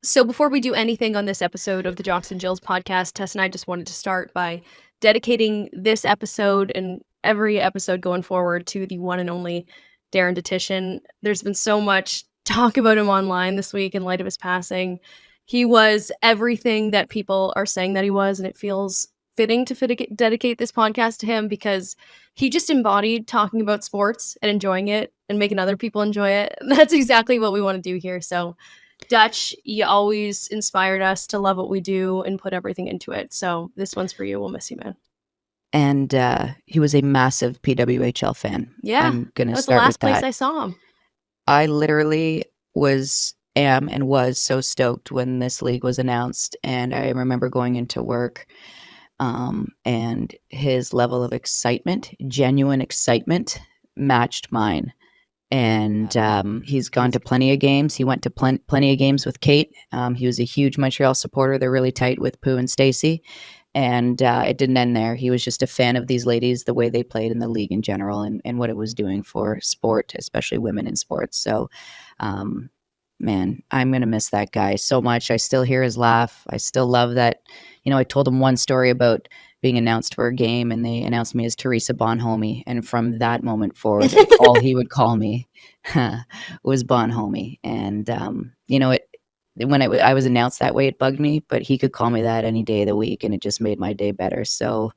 So before we do anything on this episode of the Jocks and Jills podcast, Tess and I just wanted to start by dedicating this episode and every episode going forward to the one and only Darren Detition. There's been so much talk about him online this week in light of his passing. He was everything that people are saying that he was, and it feels fitting to dedicate this podcast to him because he just embodied talking about sports and enjoying it and making other people enjoy it. That's exactly what we want to do here. So Dutch, you always inspired us to love what we do and put everything into it. So this one's for you. We'll miss you, man. And he was a massive PWHL fan. Yeah, I'm going to that was the start last with place that. I saw him. I literally am and was so stoked when this league was announced. And I remember going into work and his level of excitement, genuine excitement, matched mine. And he's gone to plenty of games. He went to plenty of games with Kate. He was a huge Montreal supporter. They're really tight with Pooh and Stacy. And it didn't end there. He was just a fan of these ladies, the way they played in the league in general, and what it was doing for sport, especially women in sports. So, man, I'm going to miss that guy so much. I still hear his laugh. I still love that. I told him one story about being announced for a game, and they announced me as Teresa Bonhomie. And from that moment forward, all he would call me was Bonhomie. And, when I was announced that way, it bugged me, but he could call me that any day of the week, and it just made my day better. So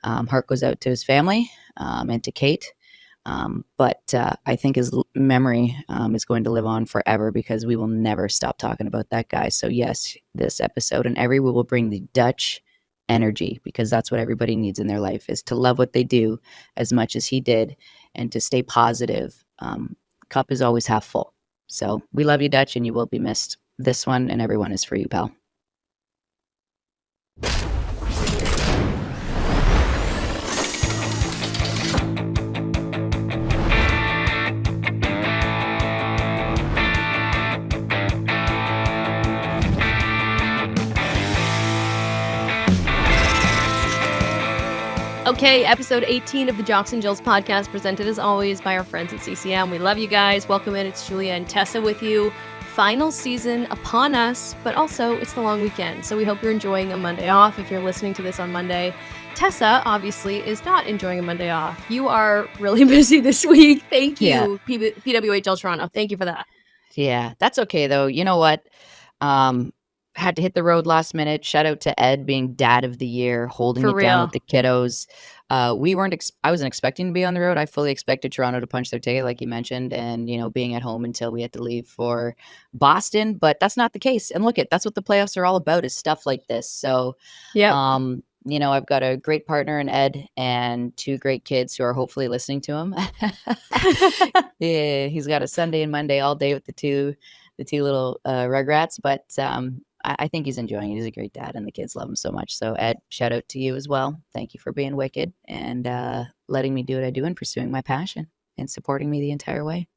heart goes out to his family and to Kate. But I think his memory is going to live on forever because we will never stop talking about that guy. So yes, this episode and we will bring the Dutch energy, because that's what everybody needs in their life, is to love what they do as much as he did and to stay positive. Cup is always half full. So we love you, Dutch, and you will be missed. This one and everyone is for you, pal. Okay, episode 18 of the Jocks and Jills podcast, presented as always by our friends at CCM. We love you guys. Welcome in. It's Julia and Tessa with you. Final season upon us, but also it's the long weekend. So we hope you're enjoying a Monday off if you're listening to this on Monday. Tessa, obviously, is not enjoying a Monday off. You are really busy this week. Thank you, PWHL Toronto. Thank you for that. Yeah, that's okay, though. You know what? Had to hit the road last minute. Shout out to Ed being dad of the year, holding For it real. down with the kiddos. I wasn't expecting to be on the road. I fully expected Toronto to punch their ticket, like you mentioned, and being at home until we had to leave for Boston. But that's not the case. And look, that's what the playoffs are all about, is stuff like this. So, yeah, I've got a great partner in Ed and two great kids who are hopefully listening to him. Yeah, he's got a Sunday and Monday all day with the two little rugrats, but I think he's enjoying it. He's a great dad, and the kids love him so much. So, Ed, shout out to you as well. Thank you for being wicked and letting me do what I do and pursuing my passion and supporting me the entire way.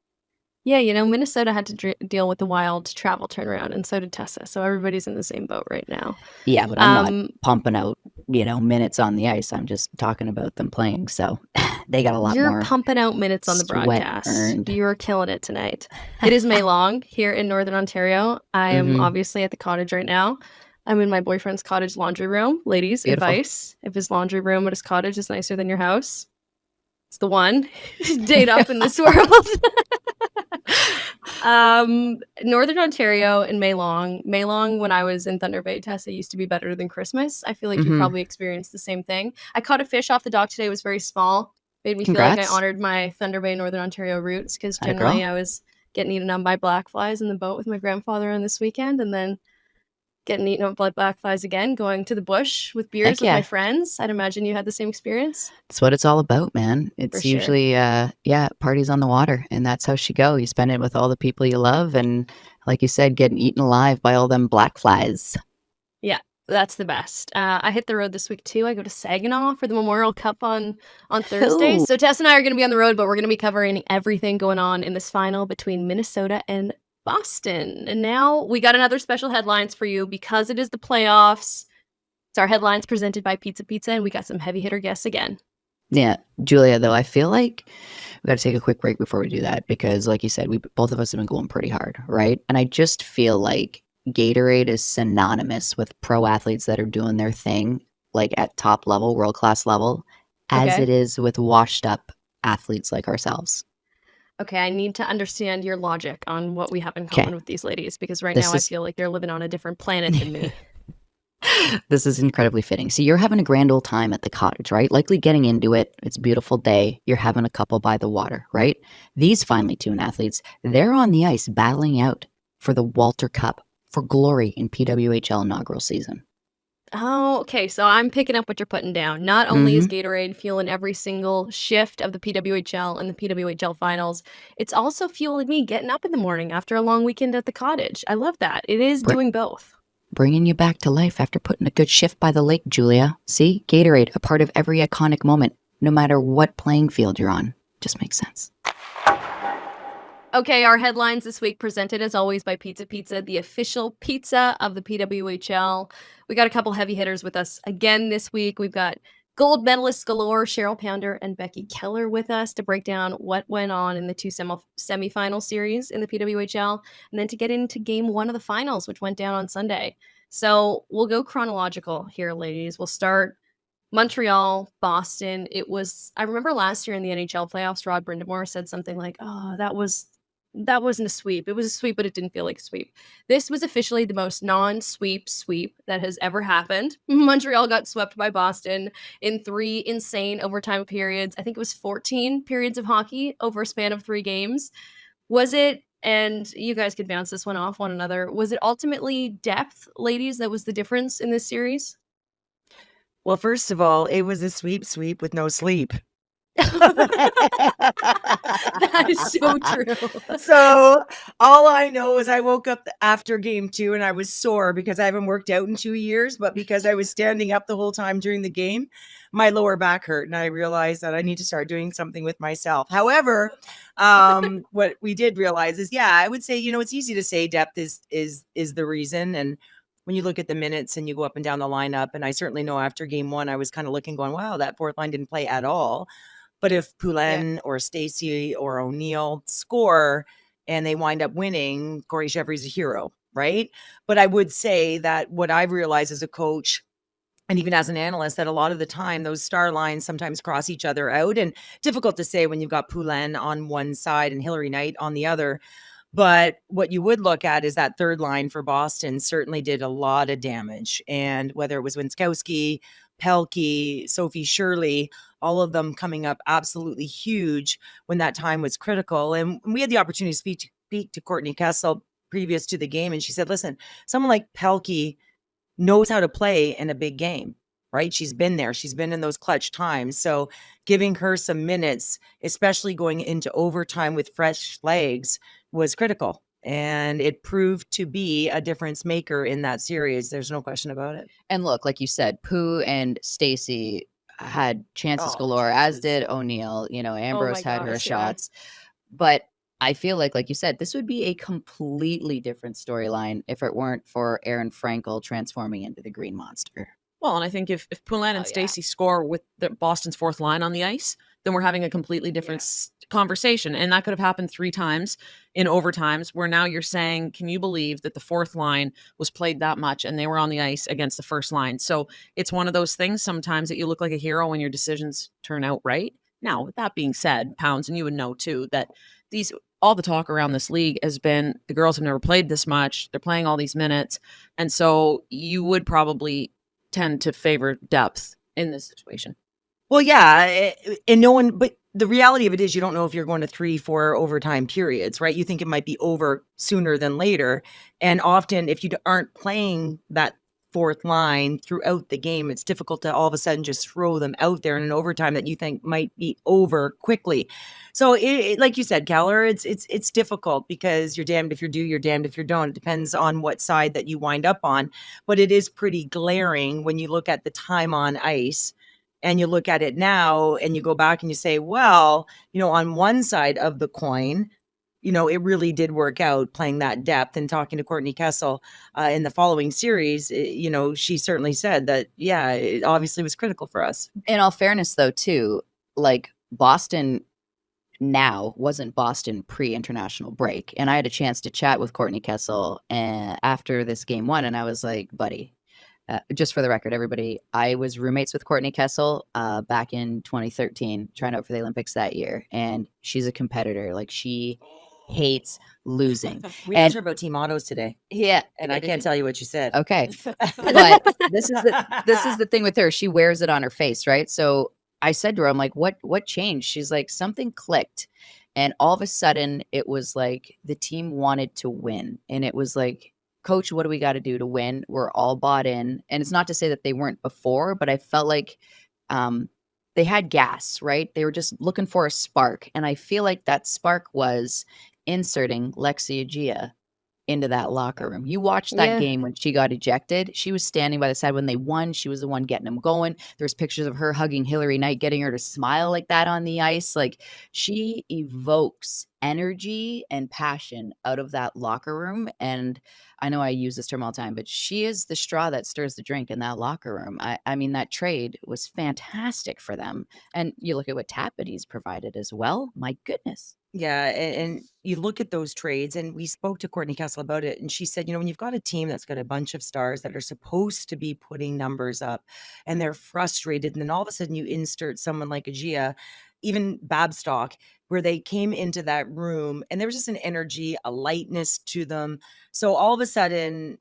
Yeah, Minnesota had to deal with the wild travel turnaround, and so did Tessa. So everybody's in the same boat right now. Yeah, but I'm not pumping out, minutes on the ice. I'm just talking about them playing. So they got a lot more. You're pumping out minutes on the broadcast. Earned. You're killing it tonight. It is May long here in Northern Ontario. I am obviously at the cottage right now. I'm in my boyfriend's cottage laundry room. Ladies, Beautiful. Advice: if his laundry room at his cottage is nicer than your house, it's the one. Date up in this world. Northern Ontario and May long, when I was in Thunder Bay, Tessa, used to be better than Christmas. I feel like you probably experienced the same thing. I caught a fish off the dock today. It was very small. Made me feel like I honored my Thunder Bay, Northern Ontario roots, because generally I was getting eaten up by black flies in the boat with my grandfather on this weekend, and then getting eaten up by black flies again, going to the bush with beers with my friends. I'd imagine you had the same experience. That's what it's all about, man. It's usually, parties on the water, and that's how she go. You spend it with all the people you love, and like you said, getting eaten alive by all them black flies. Yeah, that's the best. I hit the road this week too. I go to Saginaw for the Memorial Cup on Thursday. Ooh. So Tess and I are going to be on the road, but we're going to be covering everything going on in this final between Minnesota and Boston. And now we got another special headlines for you because it is the playoffs. It's our headlines presented by Pizza, and we got some heavy hitter guests again. Yeah, Julia, though, I feel like we got to take a quick break before we do that because, like you said, both of us have been going pretty hard, right? And I just feel like Gatorade is synonymous with pro athletes that are doing their thing, like at top level, world-class level, as Okay. it is with washed up athletes like ourselves. Okay, I need to understand your logic on what we have in Okay. common with these ladies, because right now This I is feel like you're living on a different planet than me. this is incredibly fitting. So you're having a grand old time at the cottage, right? Likely getting into it. It's a beautiful day. You're having a couple by the water, right? These finely tuned athletes, they're on the ice battling out for the Walter Cup, for glory in PWHL inaugural season. Oh, okay, so I'm picking up what you're putting down. Not only is Mhm. Gatorade fueling every single shift of the PWHL and the PWHL Finals, it's also fueling me getting up in the morning after a long weekend at the cottage. I love that. It is Br- doing both. Bringing you back to life after putting a good shift by the lake, Julia. See? Gatorade, a part of every iconic moment, no matter what playing field you're on. Just makes sense. Okay, our headlines this week presented as always by Pizza Pizza, the official pizza of the PWHL. We got a couple heavy hitters with us again this week. We've got gold medalists galore, Cheryl Pounder and Becky Kellar with us to break down what went on in the two semifinal series in the PWHL, and then to get into game one of the finals, which went down on Sunday. So we'll go chronological here, ladies. We'll start Montreal, Boston. I remember last year in the NHL playoffs, Rod Brindamore said something like, "Oh, that wasn't a sweep. It was a sweep, but it didn't feel like a sweep." This was officially the most non-sweep sweep that has ever happened. Montreal got swept by Boston in 3 insane overtime periods. I think it was 14 periods of hockey over a span of 3 games. Was it, and you guys could bounce this one off one another, was it ultimately depth, ladies, that was the difference in this series? Well, first of all, it was a sweep with no sleep. That is so true. So all I know is I woke up after game 2 and I was sore because I haven't worked out in 2 years, but because I was standing up the whole time during the game, my lower back hurt and I realized that I need to start doing something with myself. However, what we did realize is, yeah, I would say, it's easy to say depth is the reason. And when you look at the minutes and you go up and down the lineup, and I certainly know after game 1, I was kind of looking going, wow, that fourth line didn't play at all. But if Poulin or Stacey or O'Neill score and they wind up winning, Corey Sheffrey's a hero, right? But I would say that what I've realized as a coach and even as an analyst, that a lot of the time those star lines sometimes cross each other out, and difficult to say when you've got Poulin on one side and Hillary Knight on the other. But what you would look at is that third line for Boston certainly did a lot of damage. And whether it was Winskowski, Pelkey, Sophie Shirley, all of them coming up absolutely huge when that time was critical. And we had the opportunity to speak to Courtney Kessel previous to the game. And she said, listen, someone like Pelkey knows how to play in a big game, right? She's been there. She's been in those clutch times. So giving her some minutes, especially going into overtime with fresh legs, was critical. And it proved to be a difference maker in that series. There's no question about it. And look, like you said, Pooh and Stacey had chances Oh, galore, as Jesus. did O'Neill. Ambrose had her gosh, yeah. shots. But I feel like you said, this would be a completely different storyline if it weren't for Aaron Frankel transforming into the Green Monster. Well, and I think if Poulin and Stacey score with Boston's fourth line on the ice, then we're having a completely different conversation. And that could have happened 3 times in overtimes, where now you're saying, can you believe that the fourth line was played that much and they were on the ice against the first line? So it's one of those things sometimes that you look like a hero when your decisions turn out right. Now, with that being said, Pounds, and you would know too, that all the talk around this league has been the girls have never played this much. They're playing all these minutes. And so you would probably tend to favor depth in this situation. Well, yeah, and no one, but the reality of it is you don't know if you're going to 3-4 overtime periods, right? You think it might be over sooner than later. And often if you aren't playing that fourth line throughout the game, it's difficult to all of a sudden just throw them out there in an overtime that you think might be over quickly. So like you said, Kellar, it's difficult because you're damned if you do, you're damned if you don't. It depends on what side that you wind up on. But it is pretty glaring when you look at the time on ice and you look at it now and you go back and you say, well, on one side of the coin, it really did work out playing that depth. And talking to Courtney Kessel in the following series, she certainly said that, yeah, it obviously was critical for us. In all fairness, though, too, like Boston now wasn't Boston pre-international break. And I had a chance to chat with Courtney Kessel after this game one, and I was like, buddy, just for the record, everybody, I was roommates with Courtney Kessel back in 2013, trying out for the Olympics that year. And she's a competitor. Like, she hates losing. We And- asked her about team autos today, Yeah. and I can't tell you what she said. Okay. But this is the thing with her. She wears it on her face, right? So I said to her, I'm like, what changed? She's like, something clicked. And all of a sudden it was like the team wanted to win. And it was like, coach, what do we got to do to win? We're all bought in. And it's not to say that they weren't before, but I felt like they had gas, right? They were just looking for a spark. And I feel like that spark was inserting Lexi Agia into that locker room. You watched that game when she got ejected. She was standing by the side when they won. She was the one getting them going. There's pictures of her hugging Hillary Knight, getting her to smile like that on the ice. Like, she evokes energy and passion out of that locker room. And I know I use this term all the time, but she is the straw that stirs the drink in that locker room. I mean, that trade was fantastic for them. And you look at what Tappety's provided as well. My goodness. Yeah, and you look at those trades, and we spoke to Courtney Kessel about it, and she said, when you've got a team that's got a bunch of stars that are supposed to be putting numbers up, and they're frustrated, and then all of a sudden you insert someone like Agia, even Babstock, where they came into that room and there was just an energy, a lightness to them. So all of a sudden,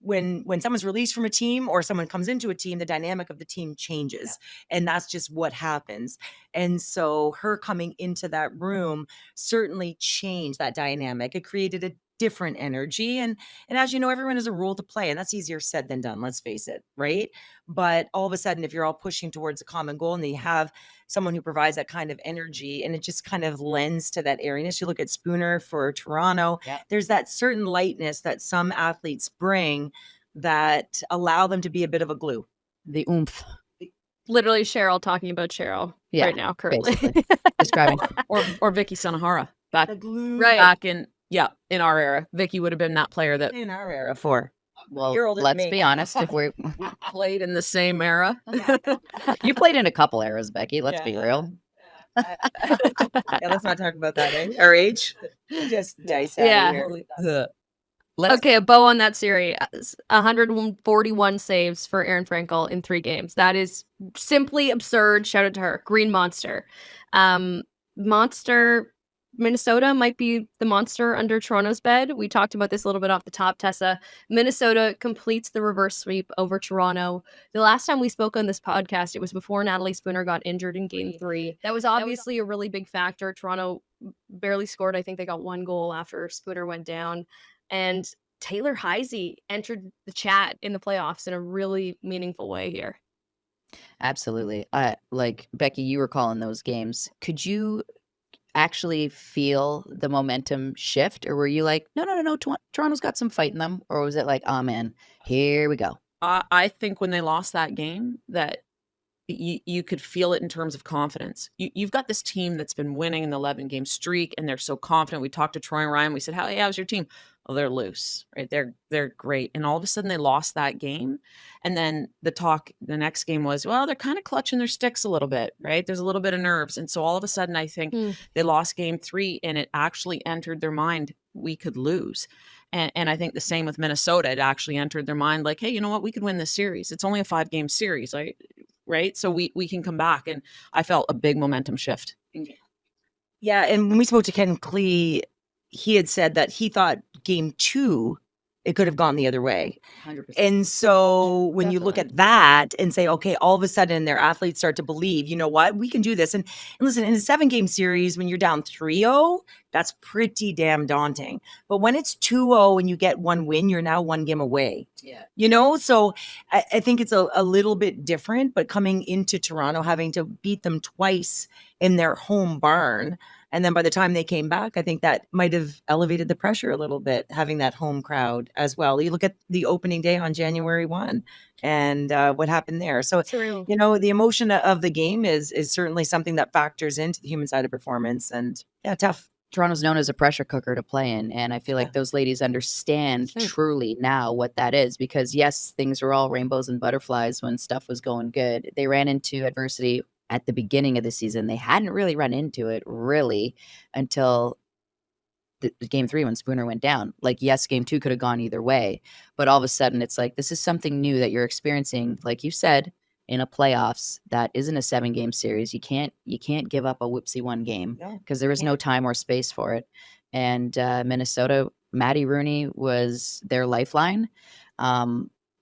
when someone's released from a team or someone comes into a team, the dynamic of the team changes. And that's just what happens. And so her coming into that room certainly changed that dynamic. It created a different energy. And as you know, everyone has a role to play, and that's easier said than done, let's face it, right? But all of a sudden, if you're all pushing towards a common goal and you have someone who provides that kind of energy, and it just kind of lends to that airiness. You look at Spooner for Toronto, there's that certain lightness that some athletes bring that allow them to be a bit of a glue. The oomph. Literally Cheryl talking about Cheryl right now, currently. Describing. or Vicky Sanahara back in our era. Vicky would have been that player that in our era for. Well, let's be honest. If we played in the same era, you played in a couple eras, Becky. Let's be real. Let's not talk about that. Our age, just dice out here. Okay, a bow on that series. 141 saves for Erin Frankel in 3 games. That is simply absurd. Shout out to her. Green Monster. Minnesota might be the monster under Toronto's bed. We talked about this a little bit off the top, Tessa. Minnesota completes the reverse sweep over Toronto. The last time we spoke on this podcast, it was before Natalie Spooner got injured in Game 3. That was obviously a really big factor. Toronto barely scored. I think they got 1 goal after Spooner went down. And Taylor Heisey entered the chat in the playoffs in a really meaningful way here. Absolutely. Like, Becky, you were calling those games. Could you actually feel the momentum shift, or were you like, no, Toronto's got some fight in them? Or was it like, oh man, here we go? I think when they lost that game, that you could feel it in terms of confidence. You've got this team that's been winning in the 11-game streak, and they're so confident. We talked to Troy and Ryan. We said, how's your team? Oh, they're loose, right? They're great. And all of a sudden they lost that game. And then the next game was, well, they're kind of clutching their sticks a little bit, right? There's a little bit of nerves. And so all of a sudden I think they lost Game 3, and it actually entered their mind, we could lose. And I think the same with Minnesota. It actually entered their mind like, hey, you know what? We could win this series. It's only a 5-game series, right? So we can come back. And I felt a big momentum shift. Yeah. And when we spoke to Ken Klee, he had said that he thought Game 2, it could have gone the other way. 100%. And so when you look at that and say, okay, all of a sudden their athletes start to believe, you know what, we can do this. And listen, in a 7-game series, when you're down 3-0, that's pretty damn daunting. But when it's 2-0 and you get 1 win, you're now 1 game away. Yeah. So I think it's a little bit different, but coming into Toronto, having to beat them twice in their home barn. And then by the time they came back, I think that might have elevated the pressure a little bit, having that home crowd as well. You look at the opening day on January 1 and what happened there. So, the emotion of the game is certainly something that factors into the human side of performance. And tough. Toronto's known as a pressure cooker to play in. And I feel like those ladies understand truly now what that is, because yes, things were all rainbows and butterflies when stuff was going good. They ran into adversity at the beginning of the season, they hadn't really run into it really until the game 3 when Spooner went down. Like, yes, game 2 could have gone either way, but all of a sudden it's like, this is something new that you're experiencing, like you said, in a playoffs that isn't a 7-game series. You can't give up a whoopsie one game because there was no time or space for it. And Minnesota, Maddie Rooney was their lifeline.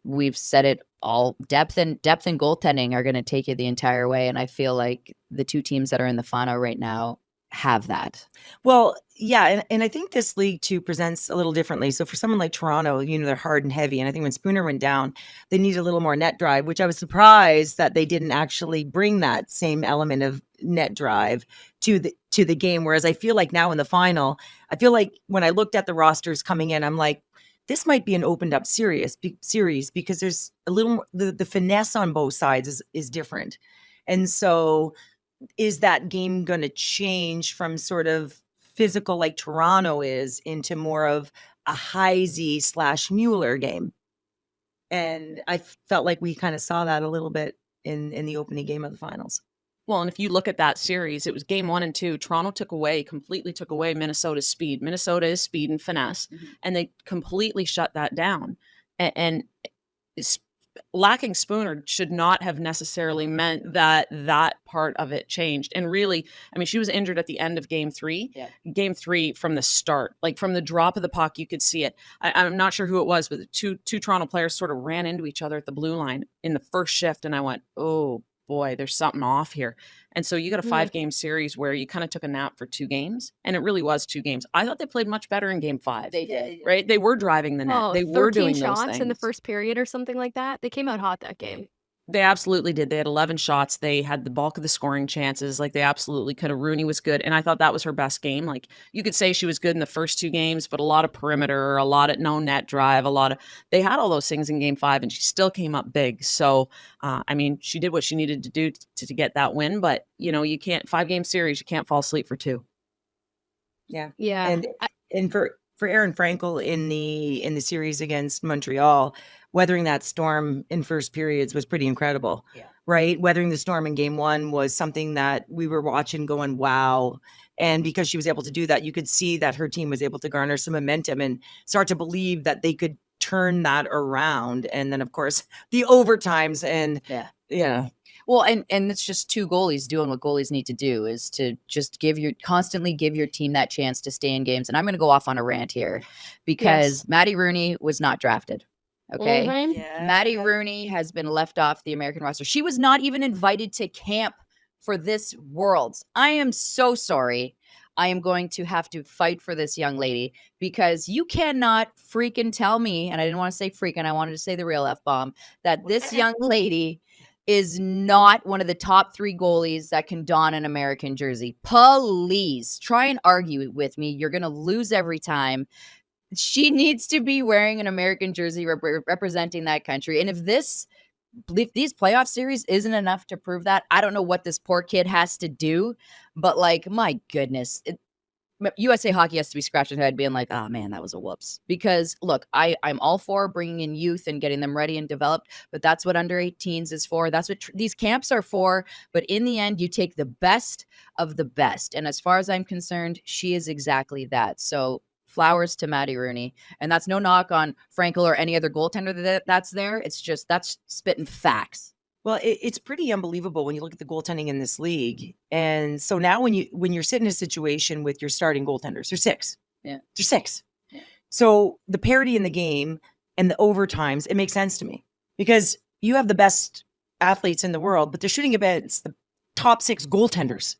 We've said it all, depth and goaltending are going to take you the entire way. And I feel like the two teams that are in the final right now have that. Well, yeah, and I think this league too presents a little differently. So for someone like Toronto, they're hard and heavy, and I think when Spooner went down, they need a little more net drive, which I was surprised that they didn't actually bring that same element of net drive to the game. Whereas I feel like now in the final, I feel like when I looked at the rosters coming in, I'm like, this might be an opened up series because there's a little more, the finesse on both sides is different, and so. Is that game going to change from sort of physical like Toronto is into more of a Heisey / Mueller game? And I felt like we kind of saw that a little bit in the opening game of the finals. Well, and if you look at that series, it was game 1 and 2. Toronto completely took away Minnesota's speed. Minnesota is speed and finesse, and they completely shut that down. And lacking Spooner should not have necessarily meant that part of it changed. And really, I mean, she was injured at the end of game 3. Yeah. Game 3 from the start, like from the drop of the puck, you could see it. I'm not sure who it was, but the two Toronto players sort of ran into each other at the blue line in the first shift. And I went, oh boy, there's something off here. And so you got a 5-game series where you kind of took a nap for 2 games, and it really was 2 games. I thought they played much better in game 5. They did. Right? They were driving the net. They were doing 13 those shots things. in the first period or something like that. They came out hot that game. They absolutely did. They had 11 shots. They had the bulk of the scoring chances. Like, they absolutely could have. Rooney was good. And I thought that was her best game. Like, you could say she was good in the first 2 games, but a lot of perimeter, a lot of no net drive, they had all those things in game 5, and she still came up big. So, I mean, she did what she needed to do to get that win. But, you can't, 5-game series, you can't fall asleep for 2. Yeah. Yeah. And for Erin Frankel in the series against Montreal, weathering that storm in first periods was pretty incredible. Yeah. Right? Weathering the storm in game 1 was something that we were watching going, wow. And because she was able to do that, you could see that her team was able to garner some momentum and start to believe that they could turn that around. And then, of course, the overtimes and Well, and it's just 2 goalies doing what goalies need to do, is to just constantly give your team that chance to stay in games. And I'm going to go off on a rant here because Maddie Rooney was not drafted. Okay. Mm-hmm. Maddie Rooney has been left off the American roster. She was not even invited to camp for this Worlds. I am so sorry. I am going to have to fight for this young lady because you cannot freaking tell me, and I didn't want to say freaking, I wanted to say the real F-bomb, that this young lady is not one of the top 3 goalies that can don an American jersey. Please try and argue with me. You're going to lose every time. She needs to be wearing an American jersey representing that country. And if these playoff series isn't enough to prove that, I don't know what this poor kid has to do. But, like, my goodness, USA Hockey has to be scratching their head being like, oh man, that was a whoops. Because look, I'm all for bringing in youth and getting them ready and developed, but that's what under 18s is for. That's what these camps are for. But in the end, you take the best of the best. And as far as I'm concerned, she is exactly that. So flowers to Maddie Rooney. And that's no knock on Frankel or any other goaltender that's there. It's just, that's spitting facts. Well, it's pretty unbelievable when you look at the goaltending in this league. And so now when you're sitting in a situation with your starting goaltenders, there's 6. Yeah. There's 6. Yeah. So the parity in the game and the overtimes, it makes sense to me because you have the best athletes in the world, but they're shooting against the top 6 goaltenders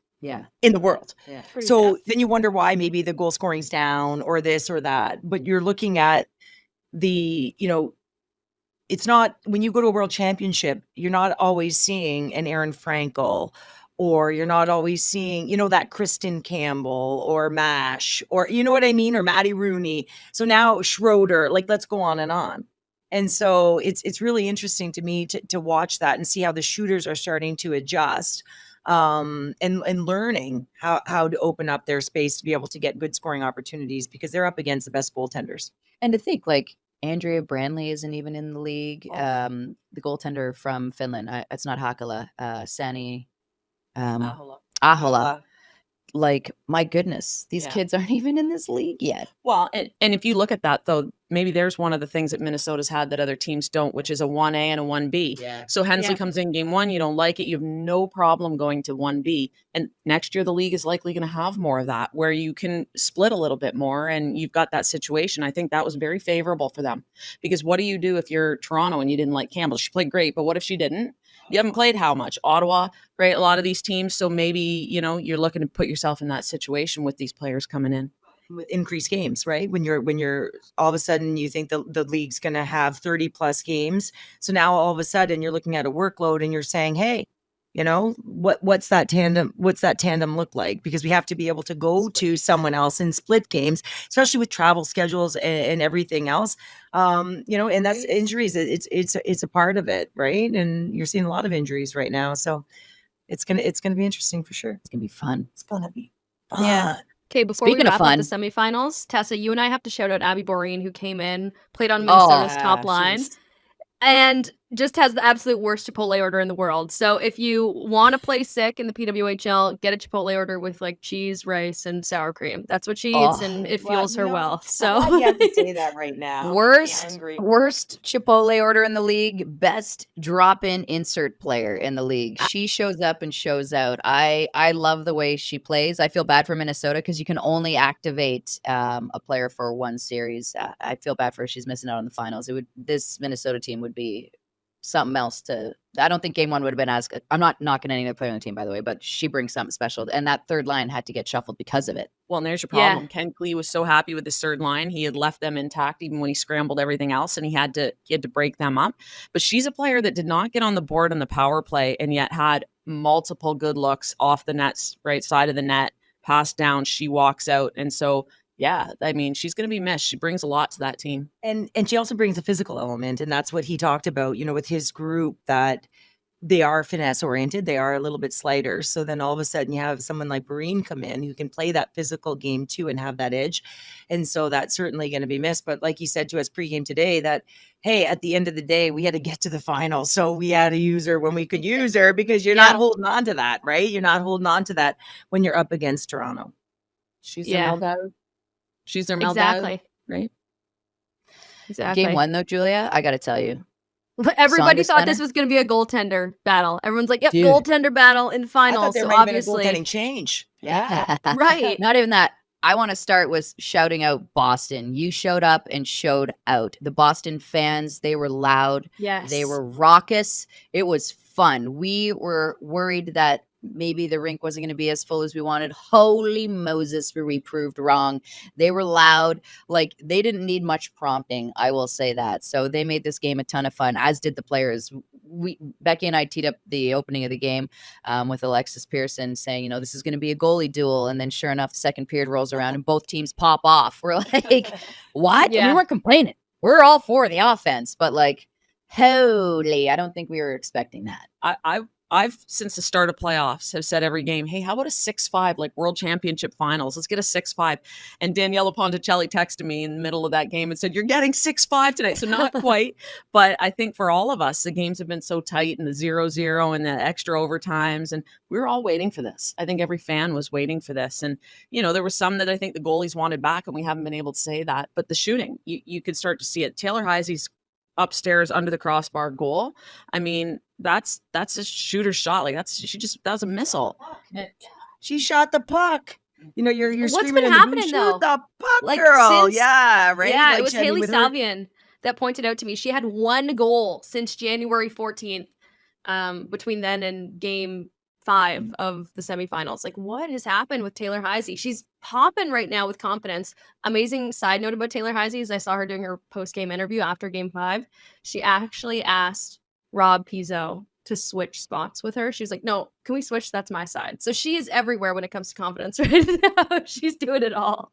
in the world. Yeah. So then you wonder why maybe the goal scoring's down or this or that. But you're looking at it's not, when you go to a world championship, you're not always seeing an Erin Frankel, or you're not always seeing, that Kristen Campbell or MASH, or you know what I mean? Or Maddie Rooney. So now Schroeder, like, let's go on and on. And so it's really interesting to me to watch that and see how the shooters are starting to adjust and learning how to open up their space to be able to get good scoring opportunities because they're up against the best goaltenders. And to think, like, Andrea Brandley isn't even in the league. The goaltender from Finland. It's not Hakala. Sani. Ahola. Like, my goodness, these Yeah. kids aren't even in this league yet. Well, and if you look at that, though, maybe there's one of the things that Minnesota's had that other teams don't, which is a 1A and a 1B. Yeah. So Hensley Yeah. comes in game 1, you don't like it, you have no problem going to 1B. And next year, the league is likely going to have more of that, where you can split a little bit more and you've got that situation. I think that was very favorable for them. Because what do you do if you're Toronto and you didn't like Campbell? She played great, but what if she didn't? You haven't played how much? Ottawa, right? A lot of these teams. So maybe, you're looking to put yourself in that situation with these players coming in. With increased games, right? When you're all of a sudden you think the league's going to have 30 plus games. So now all of a sudden you're looking at a workload and you're saying, hey, what's that tandem look like? Because we have to be able to go to someone else and split games, especially with travel schedules and everything else. And that's injuries. It's a part of it, right? And you're seeing a lot of injuries right now. So it's gonna be interesting for sure. It's going to be fun. It's gonna be fun. Yeah. Okay, before Speaking we of wrap up the fun. semifinals, Tessa, you and I have to shout out Abby Boreen, who came in, played on Minnesota's top line, and just has the absolute worst Chipotle order in the world. So if you want to play sick in the PWHL, get a Chipotle order with like cheese, rice, and sour cream. That's what she eats, and it fuels her well. So you have to say that right now. Worst Chipotle order in the league, best drop-in insert player in the league. She shows up and shows out. I love the way she plays. I feel bad for Minnesota because you can only activate a player for one series. I feel bad for her. She's missing out on the finals. This Minnesota team would be something else I don't think game 1 would have been as good. I'm not knocking any other player on the team, by the way, but she brings something special. And that third line had to get shuffled because of it. Well, and there's your problem. Ken Klee was so happy with his third line. He had left them intact even when he scrambled everything else, and he had to break them up. But she's a player that did not get on the board on the power play and yet had multiple good looks off the net's right side of the net, passed down, she walks out. And so yeah, I mean, she's going to be missed. She brings a lot to that team. And she also brings a physical element. And that's what he talked about, with his group, that they are finesse oriented. They are a little bit slighter. So then all of a sudden you have someone like Breen come in who can play that physical game too and have that edge. And so that's certainly going to be missed. But like he said to us pregame today that, hey, at the end of the day, we had to get to the final. So we had to use her when we could use her, because you're not holding on to that, right? You're not holding on to that when you're up against Toronto. She's their Melgado. She's their Melgado, exactly. Right? Exactly. Game 1, though, Julia, I got to tell you. Everybody Saunders thought Center? this was going to be a goaltender battle. Everyone's like, yep, Dude. goaltender battle in I finals. thought there So might have been a obviously, goaltending change. Yeah. right. Not even that. I want to start with shouting out Boston. You showed up and showed out. The Boston fans, they were loud. Yes. They were raucous. It was fun. We were worried that maybe the rink wasn't going to be as full as we wanted. Holy Moses, were we proved wrong. They were loud. Like, they didn't need much prompting, I will say that. So they made this game a ton of fun, as did the players. Becky and I teed up the opening of the game with Alexis Pearson saying, this is going to be a goalie duel. And then sure enough, the second period rolls around and both teams pop off. We're like, what? Yeah. And we weren't complaining. We're all for the offense, but like, holy, I don't think we were expecting that. I've since the start of playoffs have said every game, hey, how about a 6-5 like World Championship Finals? Let's get a 6-5. And Daniela Ponticelli texted me in the middle of that game and said, you're getting 6-5 tonight. So not quite, but I think for all of us, the games have been so tight, and the 0-0 and the extra overtimes, and we were all waiting for this. I think every fan was waiting for this. And, there were some that I think the goalies wanted back, and we haven't been that say that. But the shooting, you could start to see it. Taylor Heisey's upstairs under the crossbar goal. I mean, that's a shooter's shot. Like that was a missile. She shot the puck. You're What's screaming been in the happening, booth, though? shoot the puck, Like, girl. since- Yeah, right. Yeah, Like, it was she had Hayley with her- Salvian that pointed out to me. She had one goal since January 14th, between then and game 5 of the semifinals. Like, what has happened with Taylor Heisey? She's popping right now with confidence. Amazing side note about Taylor Heisey is I saw her doing her post-game interview after game 5. She actually asked Rob Pizzo to switch spots with her. She was like, no, can we switch? That's my side. So she is everywhere when it comes to confidence right now. She's doing it all.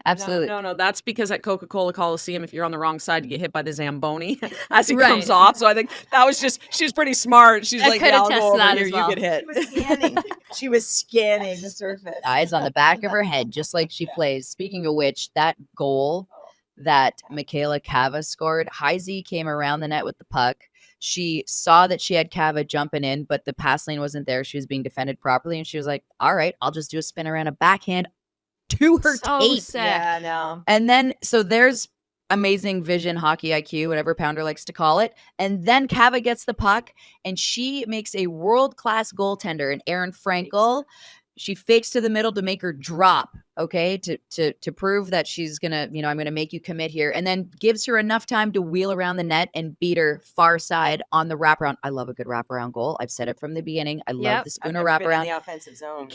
Absolutely. No. That's because at Coca-Cola Coliseum, if you're on the wrong side, you get hit by the Zamboni as it Right. comes off. So I think that was she's pretty smart. She's I like, could yeah, I'll attest go to over that here, as well. you get hit. She was scanning. She was scanning the surface. Eyes on the back of her head, just like she plays. Speaking of which, that goal that Michaela Cava scored, Heisey came around the net with the puck. She saw that she had Kava jumping in, but the pass lane wasn't there. She was being defended properly, and she was like, all right, I'll just do a spin around a backhand to her So tape. sick. Yeah, no. And then, so there's amazing vision, hockey IQ, whatever Pounder likes to call it. And then Kava gets the puck, and she makes a world-class goaltender, and Erin Frankel. She fakes to the middle to make her drop, okay, to prove that she's gonna, I'm gonna make you commit here, and then gives her enough time to wheel around the net and beat her far side on the wraparound. I love a good wraparound goal. I've said it from the beginning. I love the Spooner wraparound. The offensive zone.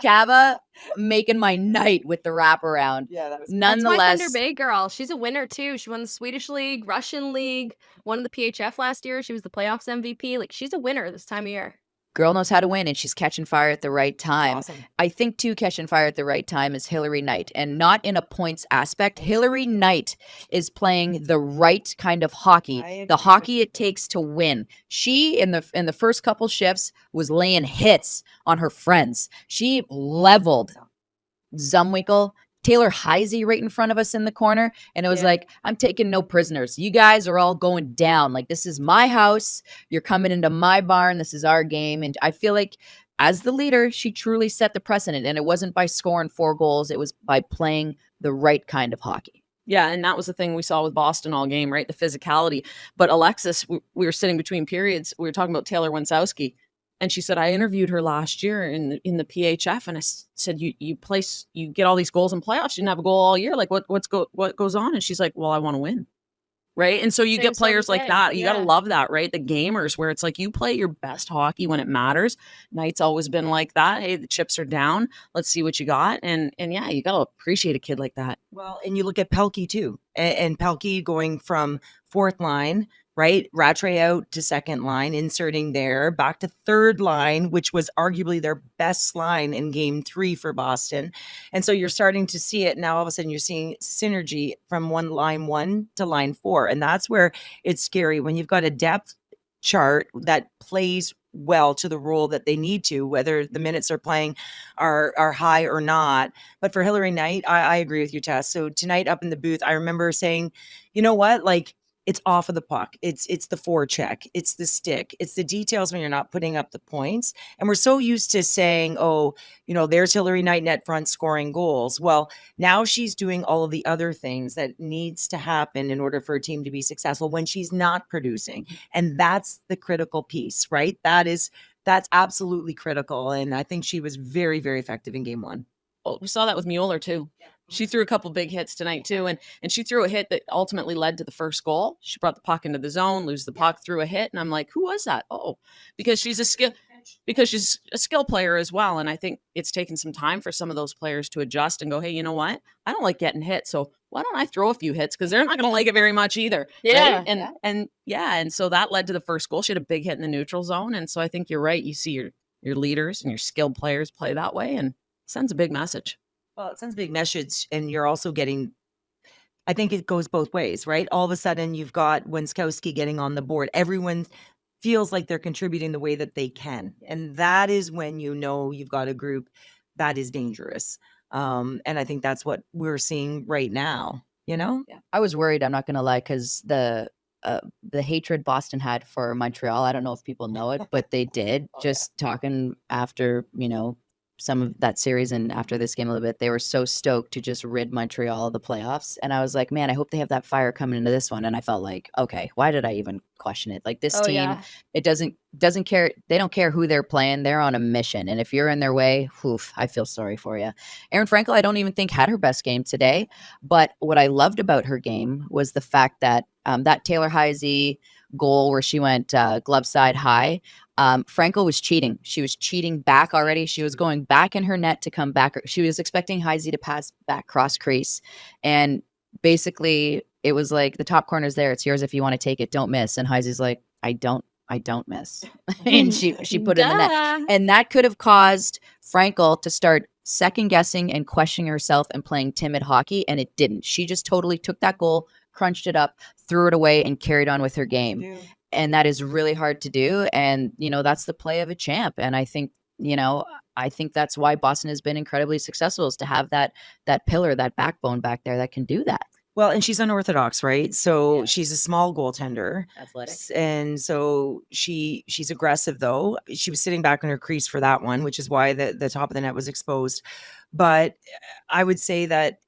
Kava making my night with the wraparound. Yeah, that was Nonetheless. That's my Thunder Bay girl. She's a winner too. She won the Swedish League, Russian League, won the PHF last year. She was the playoffs MVP. Like, she's a winner this time of year. Girl knows how to win, and she's catching fire at the right time. awesome. I think, too, catching fire at the right time is Hillary Knight, and not in a points aspect. Hillary Knight is playing the right kind of hockey, the hockey it takes to win. She, in the first couple shifts, was laying hits on her friends. She leveled Zumwinkle, Taylor Heisey right in front of us in the corner. And it was like, I'm taking no prisoners. You guys are all going down. Like, this is my house. You're coming into my barn. This is our game. And I feel like as the leader, she truly set the precedent. And it wasn't by scoring 4 goals. It was by playing the right kind of hockey. Yeah, and that was the thing we saw with Boston all game, right? The physicality. But Alexis, we were sitting between periods. We were talking about Taylor Winsowski. And she said, I interviewed her last year in the PHF, and I said, you get all these goals in playoffs. You didn't have a goal all year. Like, what goes on? And she's like, well, I want to win, right? And so you get players like that. You got to love that, right? The gamers, where it's like you play your best hockey when it matters. Knight's always been like that. Hey, the chips are down. Let's see what you got. And yeah, you got to appreciate a kid like that. Well, and you look at Pelkey too, and Pelkey going from 4th line, right? Rattray out to 2nd line, inserting there, back to 3rd line, which was arguably their best line in game 3 for Boston. And so you're starting to see it now. All of a sudden you're seeing synergy from line 1 to line 4. And that's where it's scary when you've got a depth chart that plays well to the role that they need to, whether the minutes they're playing are high or not. But for Hillary Knight, I agree with you, Tess. So tonight up in the booth, I remember saying, you know what, like, it's off of the puck. It's the forecheck. It's the stick. It's the details when you're not putting up the points. And we're so used to saying, oh, there's Hillary Knight net front scoring goals. Well, now she's doing all of the other things that needs to happen in order for a team to be successful when she's not producing. And that's the critical piece, right? That's absolutely critical. And I think she was very, very effective in game 1. Well, we saw that with Mueller too. She threw a couple big hits tonight too, and she threw a hit that ultimately led to the first goal. She brought the puck into the zone, lose the puck, threw a hit, and I'm like, who was that? Oh, because she's a skill player as well, and I think it's taken some time for some of those players to adjust and go, hey, you know what? I don't like getting hit, so why don't I throw a few hits, because they're not going to like it very much either. Yeah, right? And so that led to the first goal. She had a big hit in the neutral zone, and so I think you're right. You see your leaders and your skilled players play that way, and sends a big message. Well, it sends a big message, and you're also getting, I think it goes both ways, right? All of a sudden, you've got Wenskowski getting on the board. Everyone feels like they're contributing the way that they can. And that is when you've got a group that is dangerous. And I think that's what we're seeing right now, Yeah. I was worried, I'm not going to lie, because the hatred Boston had for Montreal, I don't know if people know it, but they did. Just talking after, some of that series and after this game a little bit, they were so stoked to just rid Montreal of the playoffs. And I was like, man, I hope they have that fire coming into this one. And I felt like, okay, why did I even question it? Like, this team, it doesn't care. They don't care who they're playing. They're on a mission. And if you're in their way, I feel sorry for you. Erin Frankel, I don't even think had her best game today. But what I loved about her game was the fact that that Taylor Heisey goal where she went glove side high, Frankel was cheating. She was cheating back already. She was going back in her net to come back. She was expecting Heisey to pass back cross crease. And basically it was like, the top corner's there. It's yours if you want to take it. Don't miss. And Heisey's like, I don't miss. And she put it in the net. And that could have caused Frankel to start second guessing and questioning herself and playing timid hockey. And it didn't. She just totally took that goal, crunched it up, threw it away, and carried on with her game. Yeah. And that is really hard to do. And, that's the play of a champ. And I think, that's why Boston has been incredibly successful, is to have that pillar, that backbone back there that can do that. Well, and she's unorthodox, right? So Yeah. she's a small goaltender. Athletic. And so she's aggressive though. She was sitting back in her crease for that one, which is why the top of the net was exposed. But I would say that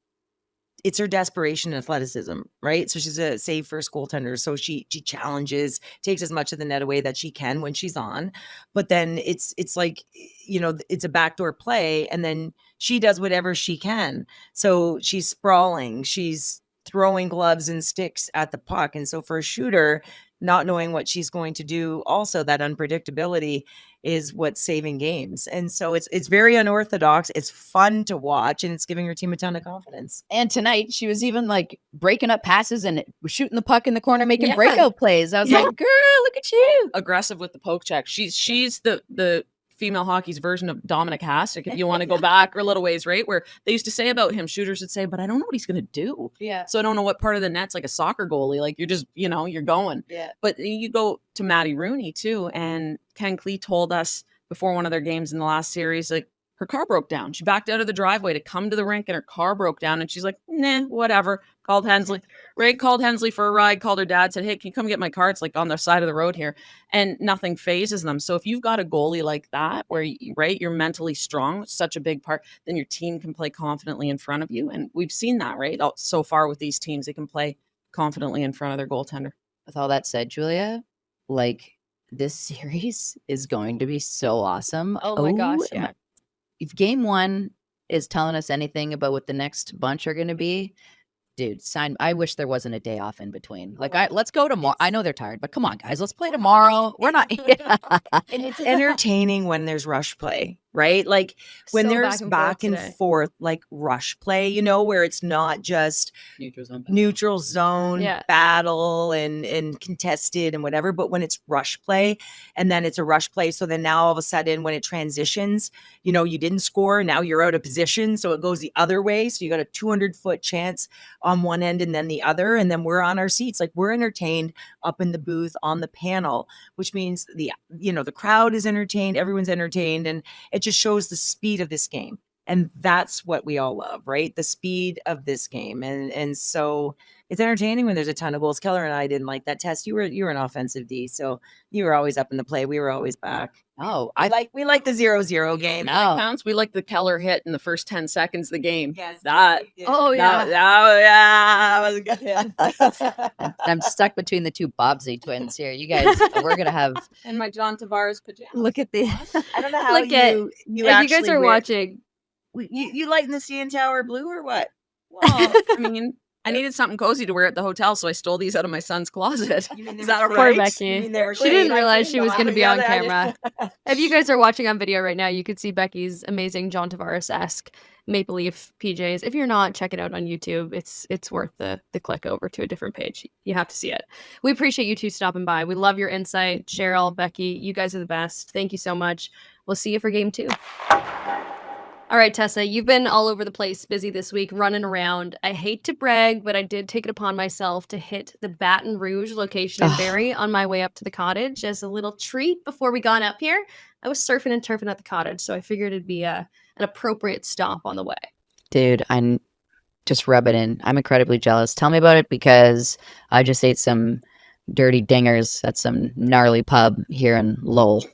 it's her desperation and athleticism, right? So she's a save first goaltender. So she challenges, takes as much of the net away that she can when she's on. But then it's like, it's a backdoor play, and then she does whatever she can. So she's sprawling, she's throwing gloves and sticks at the puck. And so for a shooter, not knowing what she's going to do, also that unpredictability is what's saving games. And so it's very unorthodox. It's fun to watch, and it's giving her team a ton of confidence. And tonight she was even like breaking up passes and shooting the puck in the corner, making Yeah. breakout plays. I was like, girl, look at you. Aggressive with the poke check. She's the female hockey's version of Dominic Hasek, if you want to go back a little ways, right? Where they used to say about him, shooters would say, but I don't know what he's going to do. Yeah. So I don't know what part of the net's like a soccer goalie. Like you're just, you're going. Yeah. But you go to Maddie Rooney too. And Ken Klee told us before one of their games in the last series, like her car broke down. She backed out of the driveway to come to the rink and her car broke down. And she's like, nah, whatever. Called Hensley. Ray called Hensley for a ride, called her dad, said, hey, can you come get my car? It's like on the side of the road here. And nothing phases them. So if you've got a goalie like that, where, you're mentally strong, such a big part, then your team can play confidently in front of you. And we've seen that, right? So far with these teams, they can play confidently in front of their goaltender. With all that said, Julia, like this series is going to be so awesome. Oh my gosh, yeah. If game one is telling us anything about what the next bunch are going to be, dude, I wish there wasn't a day off in between. Like, let's go tomorrow. I know they're tired, but come on, guys, let's play tomorrow. We're not. And it's entertaining when there's rush play, right? Like when So there's back and today. forth, like rush play, where it's not just neutral zone Yeah. battle and contested and whatever, but when it's rush play, and then it's a rush play. So then now all of a sudden when it transitions, you didn't score, now you're out of position. So it goes the other way. So you got a 200-foot chance on one end and then the other. And then we're on our seats. Like we're entertained up in the booth on the panel, which means the crowd is entertained, everyone's entertained, and it just shows the speed of this game. And that's what we all love, right? The speed of this game. And so it's entertaining when there's a ton of goals. Kellar and I didn't like that test. You were an offensive D, so you were always up in the play. We were always back. Oh, We like the 0-0 game. No. Counts. We like the Kellar hit in the first 10 seconds of the game. Yes, That. Oh yeah. that was good. Yeah. I'm stuck between the two Bobsey twins here. You guys, we're gonna have. And my John Tavares pajamas. Look at the. I don't know how Look at- you if you guys actually are wear- watching, You lighten the CN Tower blue or what? Well, I mean, I needed something cozy to wear at the hotel, so I stole these out of my son's closet. Is that all Poor right? Becky. She didn't realize she was going to be on camera. If you guys are watching on video right now, you could see Becky's amazing John Tavares-esque Maple Leaf PJs. If you're not, check it out on YouTube. It's worth the click over to a different page. You have to see it. We appreciate you two stopping by. We love your insight. Cheryl, Becky, you guys are the best. Thank you so much. We'll see you for game 2. All right, Tessa, you've been all over the place, busy this week, running around. I hate to brag, but I did take it upon myself to hit the Baton Rouge location in Barrie on my way up to the cottage as a little treat before we got up here. I was surfing and turfing at the cottage, so I figured it'd be an appropriate stop on the way. Dude, I'm just rub it in. I'm incredibly jealous. Tell me about it, because I just ate some dirty dingers at some gnarly pub here in Lowell.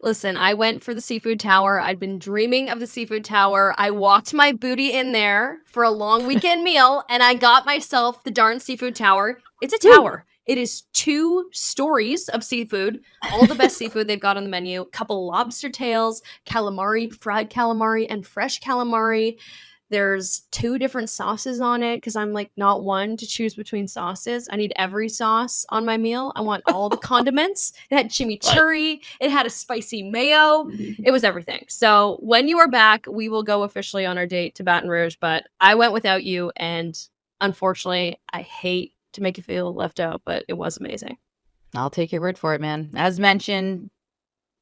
Listen, I went for the Seafood Tower. I'd been dreaming of the Seafood Tower. I walked my booty in there for a long weekend meal, and I got myself the darn Seafood Tower. It's a tower. It is 2 stories of seafood, all the best seafood they've got on the menu. A couple lobster tails, calamari, fried calamari, and fresh calamari. There's 2 different sauces on it because I'm like not one to choose between sauces. I need every sauce on my meal. I want all the condiments. It had chimichurri. It had a spicy mayo. It was everything. So when you are back, we will go officially on our date to Baton Rouge. But I went without you, and unfortunately, I hate to make you feel left out, but it was amazing. I'll take your word for it, man. As mentioned,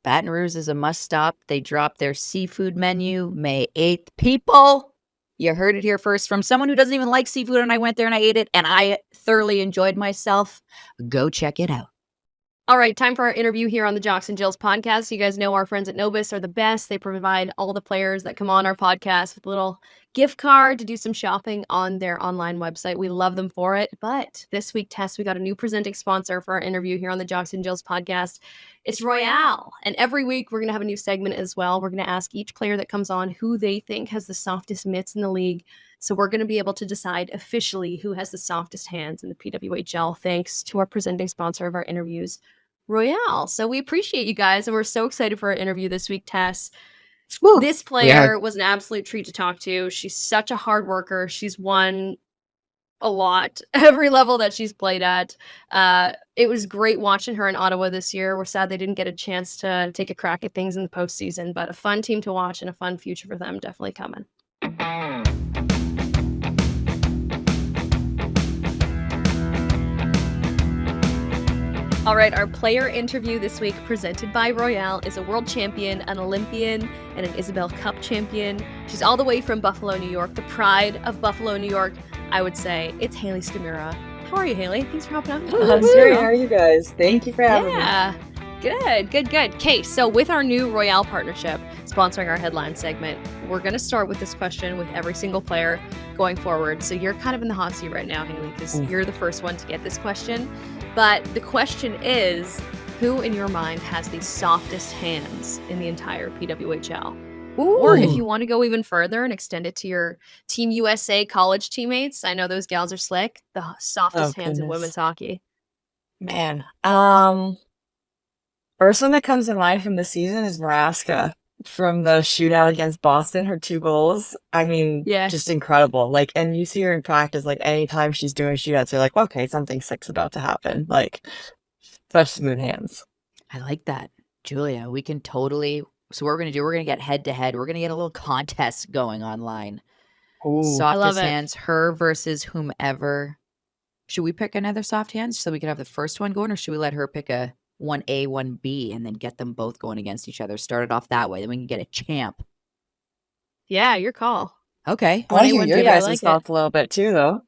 Baton Rouge is a must stop. They dropped their seafood menu May 8th. People, you heard it here first from someone who doesn't even like seafood, and I went there and I ate it, and I thoroughly enjoyed myself. Go check it out. All right, time for our interview here on the Jocks and Jills podcast. You guys know our friends at Nobis are the best. They provide all the players that come on our podcast with a little gift card to do some shopping on their online website. We love them for it. But this week, Tess, we got a new presenting sponsor for our interview here on the Jocks and Jills podcast. It's Royale. And every week, we're going to have a new segment as well. We're going to ask each player that comes on who they think has the softest mitts in the league. So we're going to be able to decide officially who has the softest hands in the PWHL, thanks to our presenting sponsor of our interviews, Royale. So we appreciate you guys, and we're so excited for our interview this week, Tess. Woo. This player was an absolute treat to talk to. She's such a hard worker. She's won a lot, every level that she's played at. It was great watching her in Ottawa this year. We're sad they didn't get a chance to take a crack at things in the postseason, but a fun team to watch and a fun future for them definitely coming. All right, our player interview this week presented by Royale is a world champion, an Olympian, and an Isabel Cup champion. She's all the way from Buffalo, New York, the pride of Buffalo, New York. I would say it's Hayley Scamurra. How are you, Hayley? Thanks for helping out. I'm great. How are you guys? Thank you for having me. Yeah, good. Okay, so with our new Royale partnership sponsoring our headline segment, we're going to start with this question with every single player going forward. So you're kind of in the hot seat right now, Hayley, because you're the first one to get this question. But the question is, who in your mind has the softest hands in the entire PWHL? Ooh. Or if you want to go even further and extend it to your Team USA college teammates, I know those gals are slick, the softest hands in women's hockey. Man, first one that comes to mind from the season is Maraska from the shootout against Boston. Her 2 goals, I mean, just incredible. Like, and you see her in practice, like anytime she's doing shootouts, you're like, okay, something sick's about to happen. Like, such smooth hands. I like that. Julia, we can totally, so what we're going to do, we're going to get head to head. We're going to get a little contest going online. Ooh, softest hands, her versus whomever. Should we pick another soft hand so we can have the first one going, or should we let her pick a 1A, 1B, and then get them both going against each other? Start it off that way, then we can get a champ. Yeah, your call. Okay. I want to hear your guys' thoughts a little bit too, though.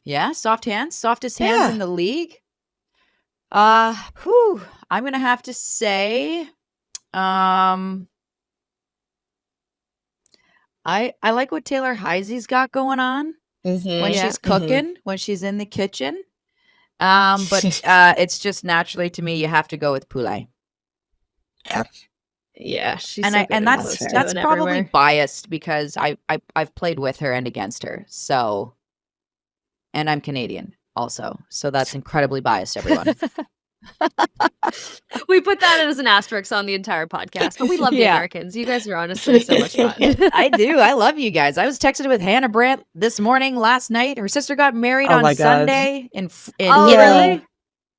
Yeah, soft hands, softest hands in the league. I'm gonna have to say, I like what Taylor Heisey's got going on when she's cooking, when she's in the kitchen. But it's just naturally to me, you have to go with Poulet. Yeah, she's and that's probably everywhere. Biased because I've played with her and against her. So, and I'm Canadian also, so that's incredibly biased, everyone. We put that as an asterisk on the entire podcast, but we love the Americans. You guys are honestly so much fun. I do. I love you guys. I was texting with Hannah Brandt this morning, last night. Her sister got married on Sunday in really?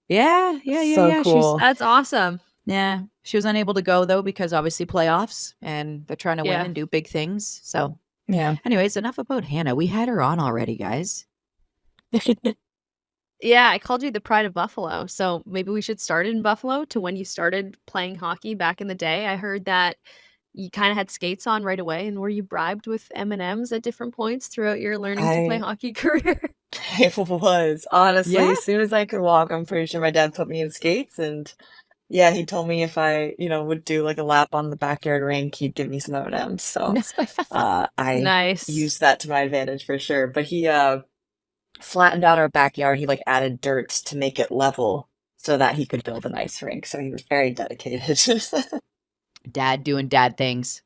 Yeah. So cool. That's awesome. Yeah. She was unable to go though because obviously playoffs and they're trying to win and do big things. So anyways, enough about Hannah. We had her on already, guys. Yeah, I called you the pride of Buffalo. So maybe we should start in Buffalo to when you started playing hockey back in the day. I heard that you kind of had skates on right away. And were you bribed with M&Ms at different points throughout your learning to play hockey career? It was. Honestly, as soon as I could walk, I'm pretty sure my dad put me in skates. And he told me if I, would do like a lap on the backyard rink, he'd give me some M&Ms. So I used that to my advantage for sure. But he flattened out our backyard. He added dirt to make it level so that he could build an ice rink. So he was very dedicated. Dad doing dad things.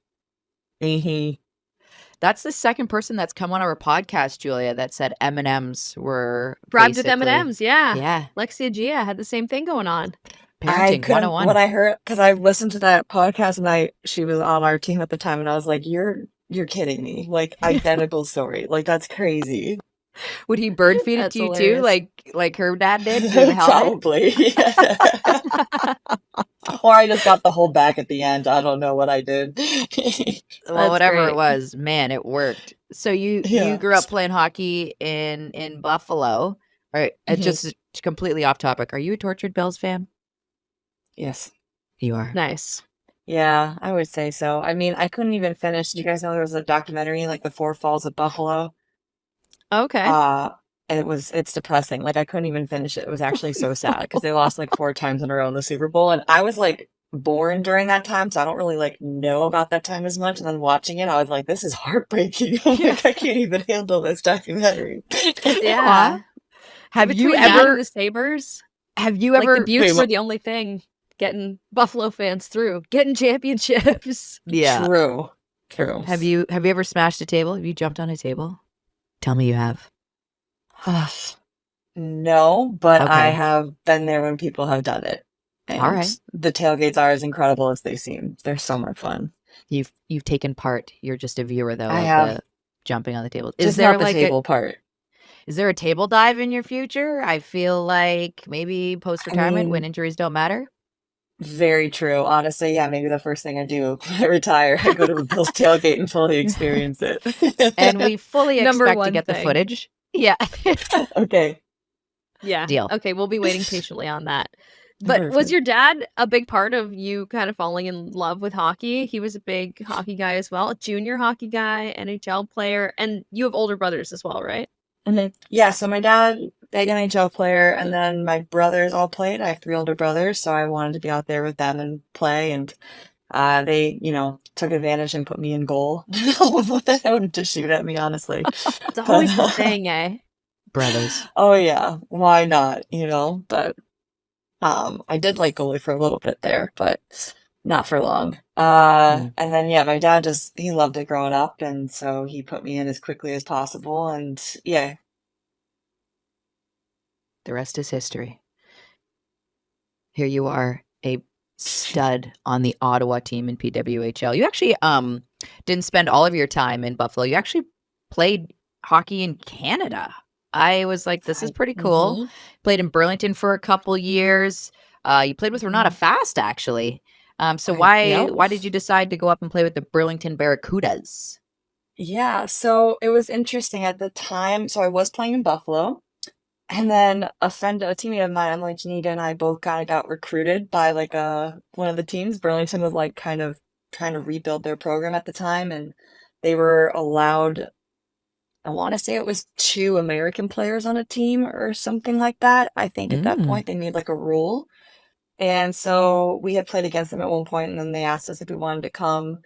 That's the second person that's come on our podcast, Julia, that said M&Ms were bribed with M&Ms. Yeah. Lexia Gia had the same thing going on. Parenting 101. When I heard, because I listened to that podcast and she was on our team at the time, and I was like, you're kidding me. Identical story. That's crazy. Would he bird feed it to you too, like her dad did? Probably. Yeah. Or I just got the whole back at the end. I don't know what I did. Well, whatever it was, man, it worked. So you grew up playing hockey in Buffalo, right? Just completely off topic. Are you a Tortured Bells fan? Yes, you are. Nice. Yeah, I would say so. I mean, I couldn't even finish. Do you guys know there was a documentary, The Four Falls of Buffalo? Okay. it's depressing. Like, I couldn't even finish it. It was actually so sad because they lost like 4 times in a row in the Super Bowl. And I was like born during that time, so I don't really like know about that time as much. And then watching it, I was like, this is heartbreaking. I'm like, I can't even handle this documentary. Yeah. Have Between you that and ever? the Sabres, Have you like ever? the Buttes Wait, were the only thing getting Buffalo fans through, getting championships. Yeah. True. Have you ever smashed a table? Have you jumped on a table? Tell me you have. No, but I Okay. have been there when people have done it. All And right. the tailgates are as incredible as they seem. They're so much fun. You've taken part. You're just a viewer though I of have. the jumping on the table. Just Is there not the like table part. is there a table dive in your future? I feel like maybe post I retirement when mean, injuries don't matter. very true. Honestly, yeah, maybe the first thing I do when I retire, I go to a Bills tailgate and fully experience it. And we fully Number expect to one get the thing. footage. Yeah. Okay. Yeah. Deal. Okay, we'll be waiting patiently on that. But was Perfect. your dad a big part of you kind of falling in love with hockey? He was a big hockey guy as well, a junior hockey guy, NHL player, and you have older brothers as well, right? Yeah, so my dad, big NHL player, and then my brothers all played. I have 3 older brothers, so I wanted to be out there with them and play. And they, took advantage and put me in goal. To shoot at me, honestly. It's always the thing, eh? Brothers. Oh yeah, why not? But I did like goalie for a little bit there, but not for long. Mm. And then yeah, my dad he loved it growing up, and so he put me in as quickly as possible. And yeah, The rest is history. Here you are, a stud on the Ottawa team in PWHL. You actually didn't spend all of your time in Buffalo. You actually played hockey in Canada. I was like, this is pretty cool. Mhm. Played in Burlington for a couple years. You played with Renata Fast, actually. So Yep. why did you decide to go up and play with the Burlington Barracudas? Yeah, so it was interesting at the time. So I was playing in Buffalo, and then a teammate of mine, Emily Janita, and I both kind of got recruited by like one of the teams. Burlington was like kind of trying to rebuild their program at the time, and they were allowed, I want to say it was 2 American players on a team or something like that. I think at that point they made like a rule. And so we had played against them at one point, and then they asked us if we wanted to come.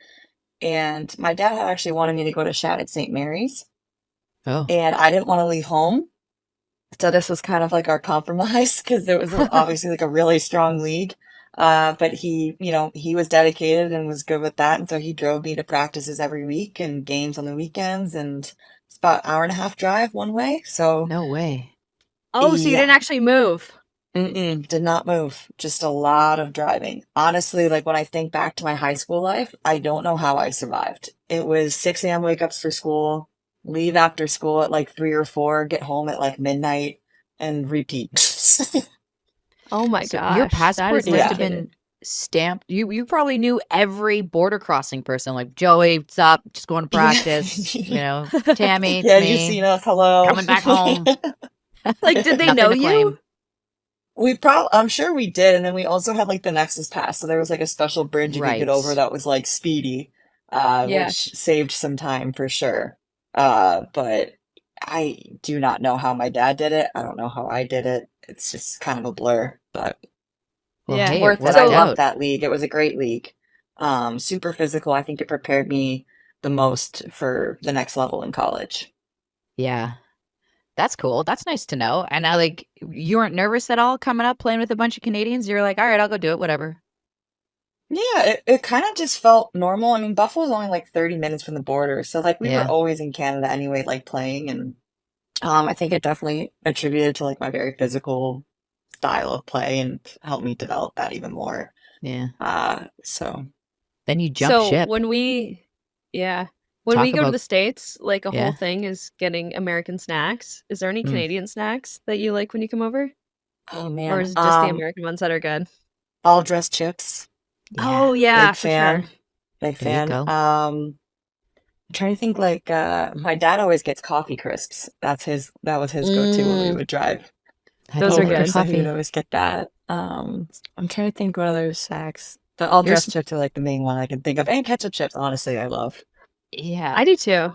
And my dad had actually wanted me to go to Shattuck St. Mary's, Oh, and I didn't want to leave home. So this was kind of like our compromise because it was obviously like a really strong league. But he was dedicated and was good with that. And so he drove me to practices every week and games on the weekends. And it's about an hour and a half drive one way. So no way. Oh, so you yeah. didn't actually move. Did not move. Just a lot of driving. Honestly, like when I think back to my high school life, I don't know how I survived. It was 6 a.m. wake ups for school, leave after school at like 3 or 4, get home at like midnight, and repeat. Oh my So gosh. your that passport is must have dedicated. been stamped. You probably knew every border crossing person, like Joey, what's up? Just going to practice. Tammy, it's Yeah, me. you've seen us. Hello. Coming back home. Like, did they Nothing know to you? claim. I'm sure we did. And then we also had like the Nexus Pass. So there was like a special bridge you could get over Right. that was like speedy, Yeah. which saved some time for sure. But I do not know how my dad did it. I don't know how I did it. It's just kind of a blur, but Well, Yeah. hey, it worth it. worked I out. loved that league. It was a great league. Super physical. I think it prepared me the most for the next level in college. Yeah. That's cool. That's nice to know. And you weren't nervous at all coming up playing with a bunch of Canadians? You're like, all right, I'll go do it, whatever. Yeah, it kind of just felt normal. I mean, Buffalo's only like 30 minutes from the border. So like we were Yeah. always in Canada anyway, like playing. And I think it definitely attributed to like my very physical style of play and helped me develop that even more. Yeah. So Then you jump ship. When we Talk go to about- the States, like a Yeah. whole thing is getting American snacks. Is there any Mm. Canadian snacks that you like when you come over? oh man, Or is it just the American ones that are good? all dressed chips. Oh Yeah. yeah, Big for fan. sure. Big There you fan. go. I'm trying to think like my dad always gets coffee crisps. That was his go-to when we would drive. Those are over, good. so he would always get that. I'm trying to think what other snacks. The all dressed chips are like the main one I can think of. And ketchup chips, honestly, I love. Yeah. I do too.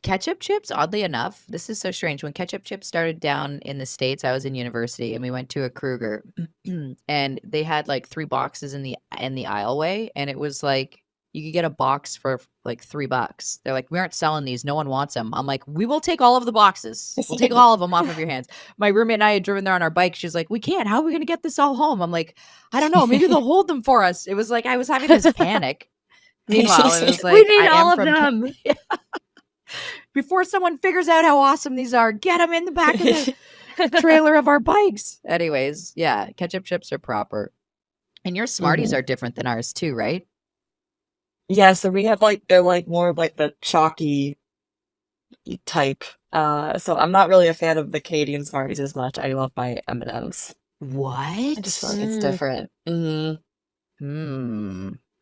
ketchup chips, oddly enough, this is so strange. When ketchup chips started down in the States, I was in university and we went to a Kruger and they had like 3 boxes in the aisleway, and it was like you could get a box for like $3. They're like, we aren't selling these. No one wants them. I'm like, we will take all of the boxes. We'll take all of them off of your hands. My roommate and I had driven there on our bike. She's like, we can't. How are we going to get this all home? I'm like, I don't know. Maybe they'll hold them for us. It was like I was having this panic. Meanwhile, it was like, we need I all am of from them. before someone figures out how awesome these are, get them in the back of the trailer of our bikes. Anyways, yeah, ketchup chips are proper. And your Smarties are different than ours too, right? Yeah, so we have like they're like more of like the chalky type. So I'm not really a fan of the Canadian Smarties as much. I love my M&Ms. What? I just feel like it's different. I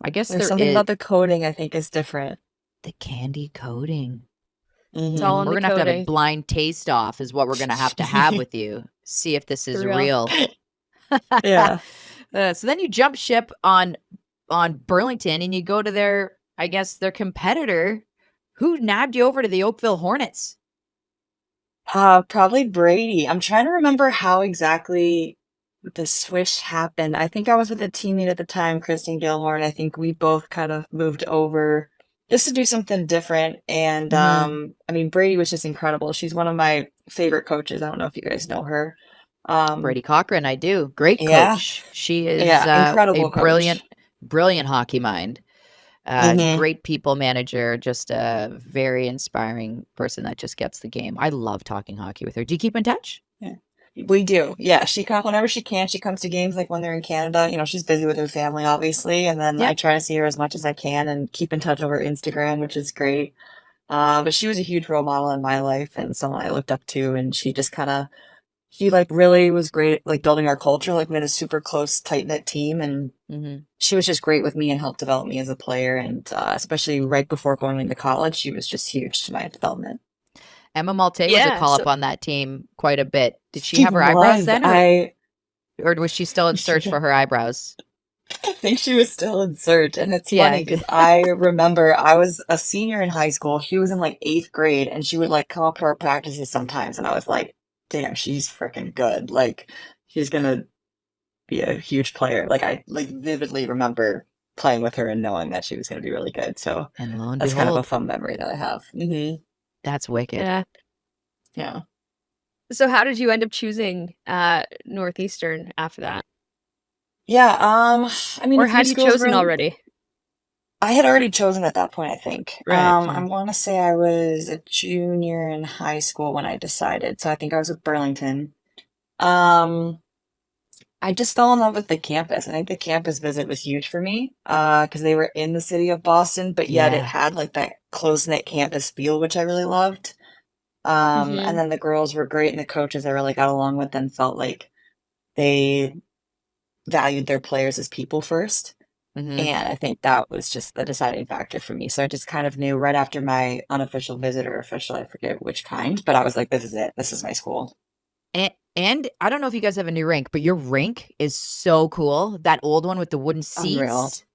guess There's there something is about the coating I think is different. the candy coating. It's all in We're the gonna have to have a coding. blind taste off is what we're gonna have with you. See if this is For real. Yeah. So then you jump ship on Burlington and you go to their competitor who nabbed you over to the Oakville Hornets. Probably Brady. I'm trying to remember how exactly the switch happened. I think I was with a teammate at the time, Kristen Gilhorn. I think we both kind of moved over just to do something different. And I mean, Brady was just incredible. She's one of my favorite coaches. I don't know if you guys know her. Brady Cochran, I do. Great Yeah. coach. She is incredible a coach. brilliant hockey mind. Great people manager, just a very inspiring person that just gets the game. I love talking hockey with her. Do you keep in touch? We do. Yeah, she comes whenever she can. She comes to games like when they're in Canada. You know, she's busy with her family, obviously, and then I try to see her as much as I can and keep in touch over Instagram, which is great. But she was a huge role model in my life and someone I looked up to, and she just she like really was great at like building our culture. Like we had a super close, tight-knit team, and she was just great with me and helped develop me as a player. And especially right before going into college, she was just huge to my development. Emma Malte was a call-up on that team quite a bit. Did she have her eyebrows then? Or was she still in search for her eyebrows? I think she was still in search. And it's funny because I remember I was a senior in high school. She was in like 8th grade and she would like come up to our practices sometimes. And I was like, damn, she's freaking good. Like, she's going to be a huge player. Like, I like vividly remember playing with her and knowing that she was going to be really good. So and lo and that's behold, kind of a fun memory that I have. That's wicked. Yeah. So how did you end up choosing Northeastern after that? Yeah, I mean, or had you chosen already? I had already chosen at that point, I think. Right. I want to say I was a junior in high school when I decided. So I think I was at Burlington. I just fell in love with the campus. I think the campus visit was huge for me because they were in the city of Boston, but yet it had like that close-knit campus feel, which I really loved. And then the girls were great, and the coaches I really got along with and felt like they valued their players as people first. And I think that was just the deciding factor for me. So I just kind of knew right after my unofficial visit or official, I forget which kind, but I was like, this is it. This is my school. And I don't know if you guys have a new rink, but your rink is so cool. That old one with the wooden seats.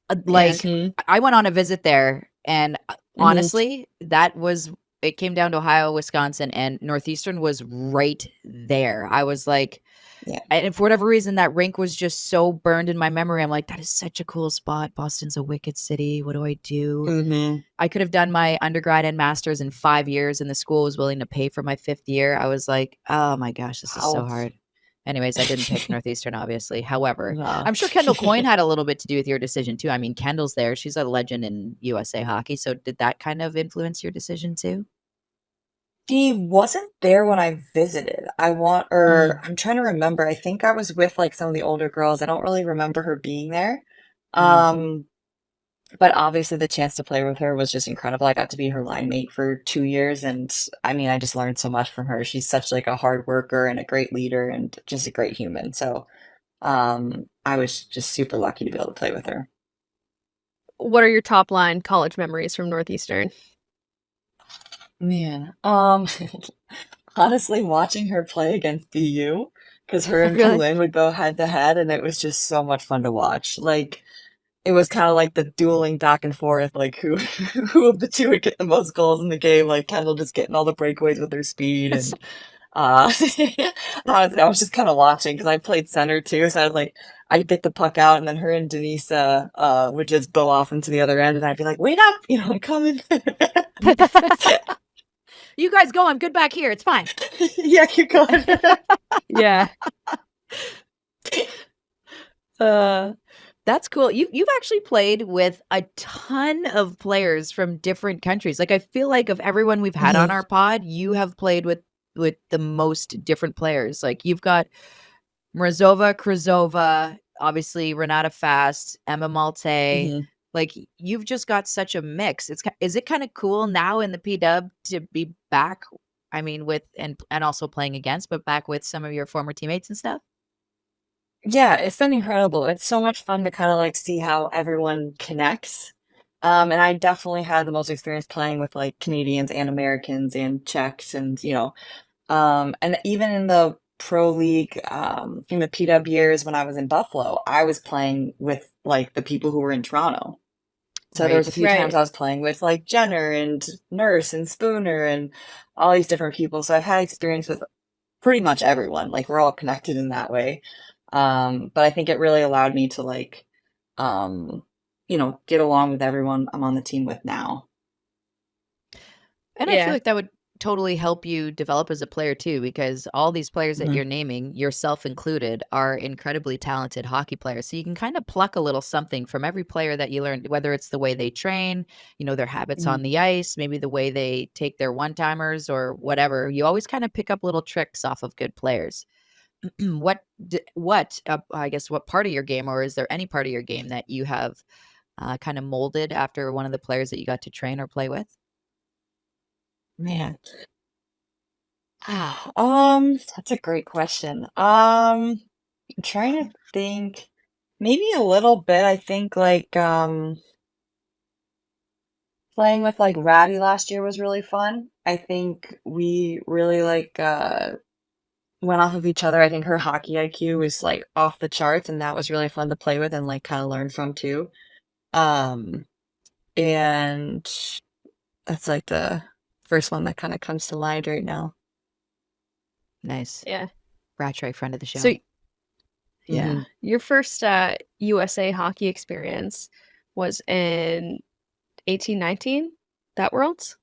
Unreal. Like, I went on a visit there, and honestly, it came down to Ohio, Wisconsin, and Northeastern was right there. I was like, and for whatever reason, that rink was just so burned in my memory. I'm like, that is such a cool spot. Boston's a wicked city. What do I do? I could have done my undergrad and master's in 5 years, and the school was willing to pay for my 5th year. I was like, oh my gosh, this is so hard. Anyways, I didn't pick Northeastern, obviously. However, I'm sure Kendall Coyne had a little bit to do with your decision too. I mean, Kendall's there. She's a legend in USA hockey. So did that kind of influence your decision too? She wasn't there when I visited. I'm trying to remember. I think I was with like some of the older girls. I don't really remember her being there. But obviously the chance to play with her was just incredible. I got to be her line mate for 2 years, and I mean, I just learned so much from her. She's such like a hard worker and a great leader and just a great human. So I was just super lucky to be able to play with her. What are your top line college memories from Northeastern? Man, honestly, watching her play against BU, because her and Really? Tulane would go head to head, and it was just so much fun to watch. Like, it was kind of like the dueling back and forth, like who who of the two would get the most goals in the game. Like Kendall just getting all the breakaways with her speed, and honestly, I was just kind of watching because I played center too, so I was like, I'd get the puck out, and then her and Denise would just bow off into the other end, and I'd be like, wait up, I'm coming. You guys go. I'm good back here. It's fine. Yeah, keep going. Yeah. That's cool. You've actually played with a ton of players from different countries. Like I feel like of everyone we've had on our pod, you have played with the most different players. Like you've got Mrazova, Kruzova, obviously Renata Fast, Emma Malte. Like you've just got such a mix. Is it kind of cool now in the PW to be back? I mean, with and also playing against, but back with some of your former teammates and stuff. Yeah, it's been incredible. It's so much fun to kind of like see how everyone connects. And I definitely had the most experience playing with like Canadians and Americans and Czechs, and and even in the pro league, in the PW years when I was in Buffalo, I was playing with like the people who were in Toronto. So there was a few times I was playing with like Jenner and Nurse and Spooner and all these different people. So I've had experience with pretty much everyone. Like we're all connected in that way. But I think it really allowed me to like, get along with everyone I'm on the team with now. And I feel like that would totally help you develop as a player too, because all these players that you're naming, yourself included, are incredibly talented hockey players. So you can kind of pluck a little something from every player that you learn, whether it's the way they train, their habits on the ice, maybe the way they take their one-timers or whatever. You always kind of pick up little tricks off of good players. I guess what part of your game, or is there any part of your game that you have kind of molded after one of the players that you got to train or play with? Man. That's a great question. I'm trying to think. Maybe a little bit. I think like playing with like Ratty last year was really fun. I think we really like went off of each other. I think her hockey IQ was like off the charts, and that was really fun to play with and like kind of learn from too. Um, and that's like the first one that kind of comes to mind right now. Nice. Yeah. Rattray, friend of the show. So, Yeah. your first USA hockey experience was in 18-19, that Worlds?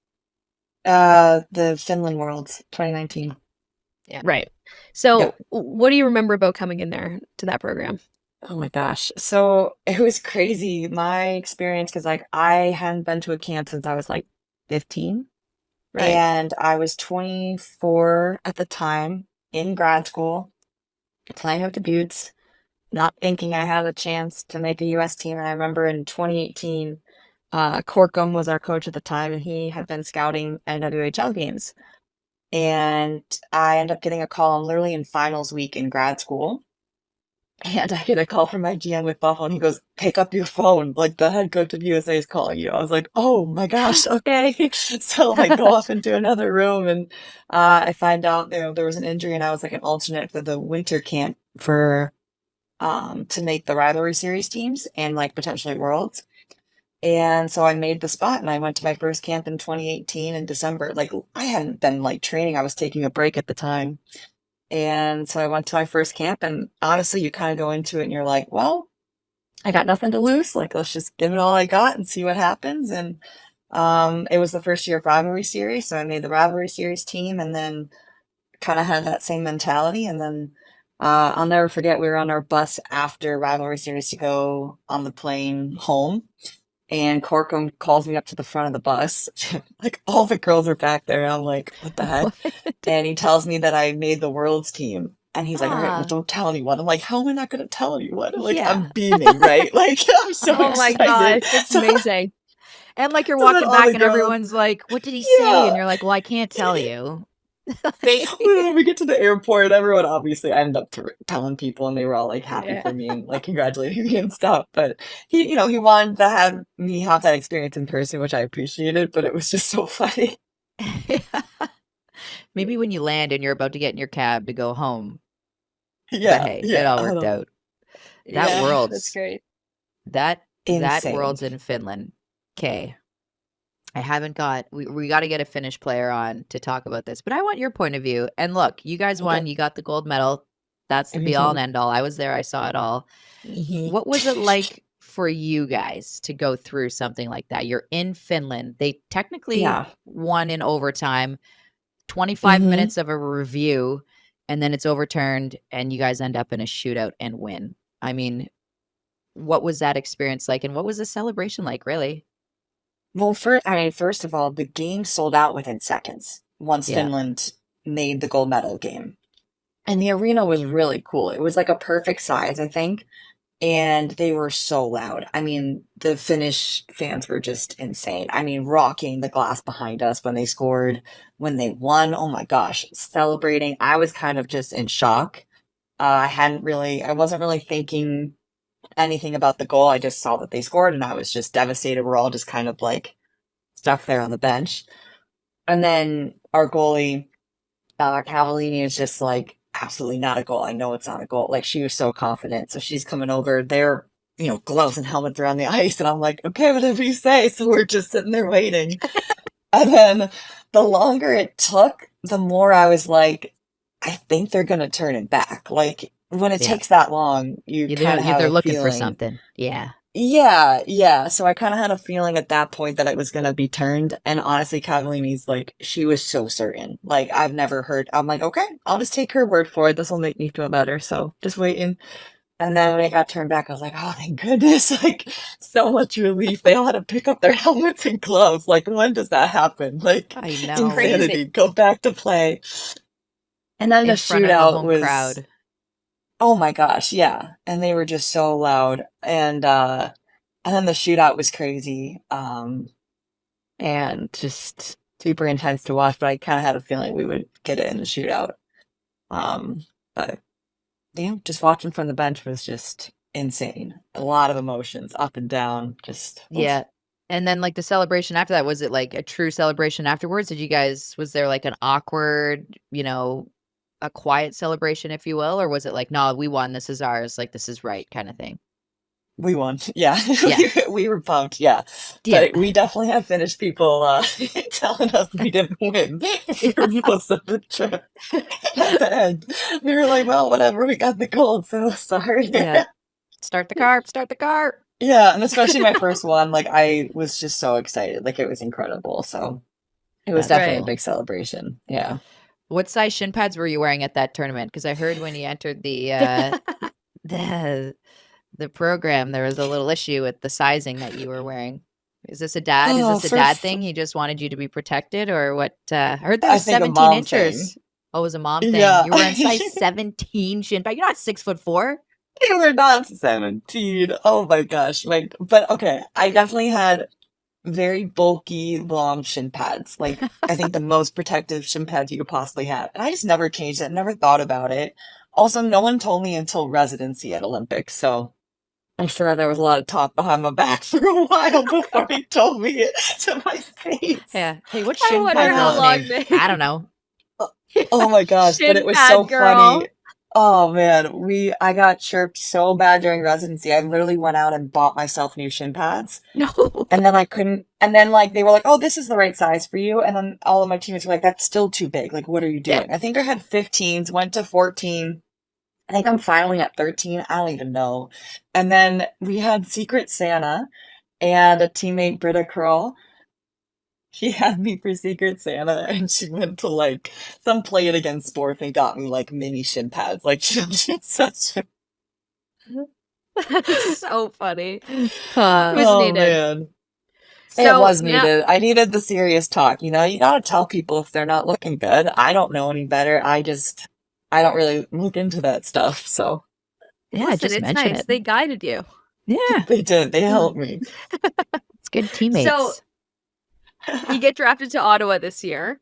The Finland Worlds, 2019. Yeah. Right. So, Yep. what do you remember about coming in there to that program? Oh my gosh. So it was crazy. My experience, because like I hadn't been to a camp since I was like 15. Right. And I was 24 at the time in grad school, playing with the Buttes, not thinking I had a chance to make a US team. And I remember in 2018, Corkum was our coach at the time, and he had been scouting NWHL games. And I ended up getting a call. I'm literally in finals week in grad school. And I get a call from my GM with Buffalo, and he goes, pick up your phone. Like, the head coach of USA is calling you. I was like, oh my gosh, okay. So I go off into another room, and I find out there was an injury, and I was like an alternate for the winter camp for to make the rivalry series teams and like potentially Worlds. And so I made the spot, and I went to my first camp in 2018 in December. Like, I hadn't been like training. I was taking a break at the time. And so I went to my first camp, and honestly, you kind of go into it and you're like, well, I got nothing to lose. Like, let's just give it all I got and see what happens. And it was the first year of rivalry series. So I made the rivalry series team, and then kind of had that same mentality. And then I'll never forget, we were on our bus after rivalry series to go on the plane home. And Corkum calls me up to the front of the bus. Like, all the girls are back there. I'm like, what the heck? And he tells me that I made the Worlds team. And he's like, all right, well, don't tell anyone. I'm like, how am I not going to tell anyone? Like, I'm beaming, right? Like, I'm so Oh my excited. gosh, it's amazing. And like you're So then walking all back the and girls- everyone's like, what did he say? Yeah. And you're like, well, I can't tell you. When we get to the airport, everyone obviously, I ended up telling people, and they were all like happy Yeah. for me and like congratulating me and stuff. But he wanted to have me have that experience in person, which I appreciated, but it was just so funny. Maybe when you land and you're about to get in your cab to go home. Yeah. But hey, yeah, it all I worked don't know. out. That Yeah, Worlds. That's great. That That insane. World's in Finland. Okay. I haven't got we got to get a Finnish player on to talk about this, but I want your point of view. And look, you guys won, you got the gold medal. That's the be all and end all. I was there, I saw it all. What was it like for you guys to go through something like that? You're in Finland. They technically won in overtime, 25 minutes of a review, and then it's overturned and you guys end up in a shootout and win. I mean, what was that experience like, and what was the celebration like, really? Well, first of all, the game sold out within seconds once Finland made the gold medal game. And the arena was really cool. It was like a perfect size, I think. And they were so loud. I mean, the Finnish fans were just insane. I mean, rocking the glass behind us when they scored, when they won. Oh my gosh, celebrating. I was kind of just in shock. I wasn't really thinking anything about the goal. I just saw that they scored and I was just devastated. We're all just kind of like stuck there on the bench. And then our goalie, Cavallini, is just like, absolutely not a goal. I know it's not a goal. Like, she was so confident. So she's coming over there, gloves and helmets around the ice. And I'm like, okay, whatever you say. So we're just sitting there waiting. And then the longer it took, the more I was like, I think they're going to turn it back. Like, when it takes that long, you kind of have they're a looking feeling. for something. Yeah. Yeah. So I kind of had a feeling at that point that it was going to be turned. And honestly, Cavallini's like, she was so certain. Like, I've never heard. I'm like, okay, I'll just take her word for it. This will make me feel better. So just waiting. And then when it got turned back, I was like, oh, thank goodness. Like, so much relief. They all had to pick up their helmets and gloves. Like, when does that happen? Like, I know. insanity. Go back to play. And then the shootout was crowd. Oh my gosh, yeah. And they were just so loud. And then the shootout was crazy. And just super intense to watch, but I kind of had a feeling we would get it in the shootout. But just watching from the bench was just insane. A lot of emotions up and down, just yeah. And then like the celebration after that, was it like a true celebration afterwards? Was there like an awkward, a quiet celebration, if you will, or was it like, no, we won, this is ours, like this is right kind of thing? We won. Yeah. We were pumped. Yeah. But we definitely have Finnish people telling us we didn't win for most of the trip. At the end, we were like, well, whatever, we got the gold, so sorry. Yeah. Start the car. Yeah, and especially my first one, like, I was just so excited. Like, it was incredible. So it was definitely a big celebration. Yeah. What size shin pads were you wearing at that tournament? Because I heard when you entered the program, there was a little issue with the sizing that you were wearing. Is this a dad thing? He just wanted you to be protected, or what? I heard there was 17 inches. Thing. Oh, it was a mom thing. Yeah. You were in size 17 shin pad. You're not 6'4". You were not 17. Oh my gosh. But okay, I definitely had very bulky, long shin pads. Like, I think the most protective shin pads you could possibly have. And I just never changed it, never thought about it. Also, no one told me until residency at Olympics, so I'm sure there was a lot of talk behind my back for a while before he told me it to my face. Yeah. Hey, what shin pad girl's name? I don't know. Oh my gosh, but it was so funny. Oh man, I got chirped so bad during residency. I literally went out and bought myself new shin pads. No. And then I couldn't, and then like they were like, oh, this is the right size for you. And then all of my teammates were like, that's still too big. Like, what are you doing? I think I had 15s, went to 14. I think I'm finally at 13. I don't even know. And then we had Secret Santa and a teammate, Britta Curl. She had me for Secret Santa, and she went to like some play it against sports and got me like mini shin pads. Like, she's such a That's so funny. Man. So, it was needed. I needed the serious talk. You gotta tell people if they're not looking good. I don't know any better. I don't really look into that stuff. So yeah, just it's mention nice. It. They guided you. Yeah, they did. They helped me. It's good teammates. So you get drafted to Ottawa this year.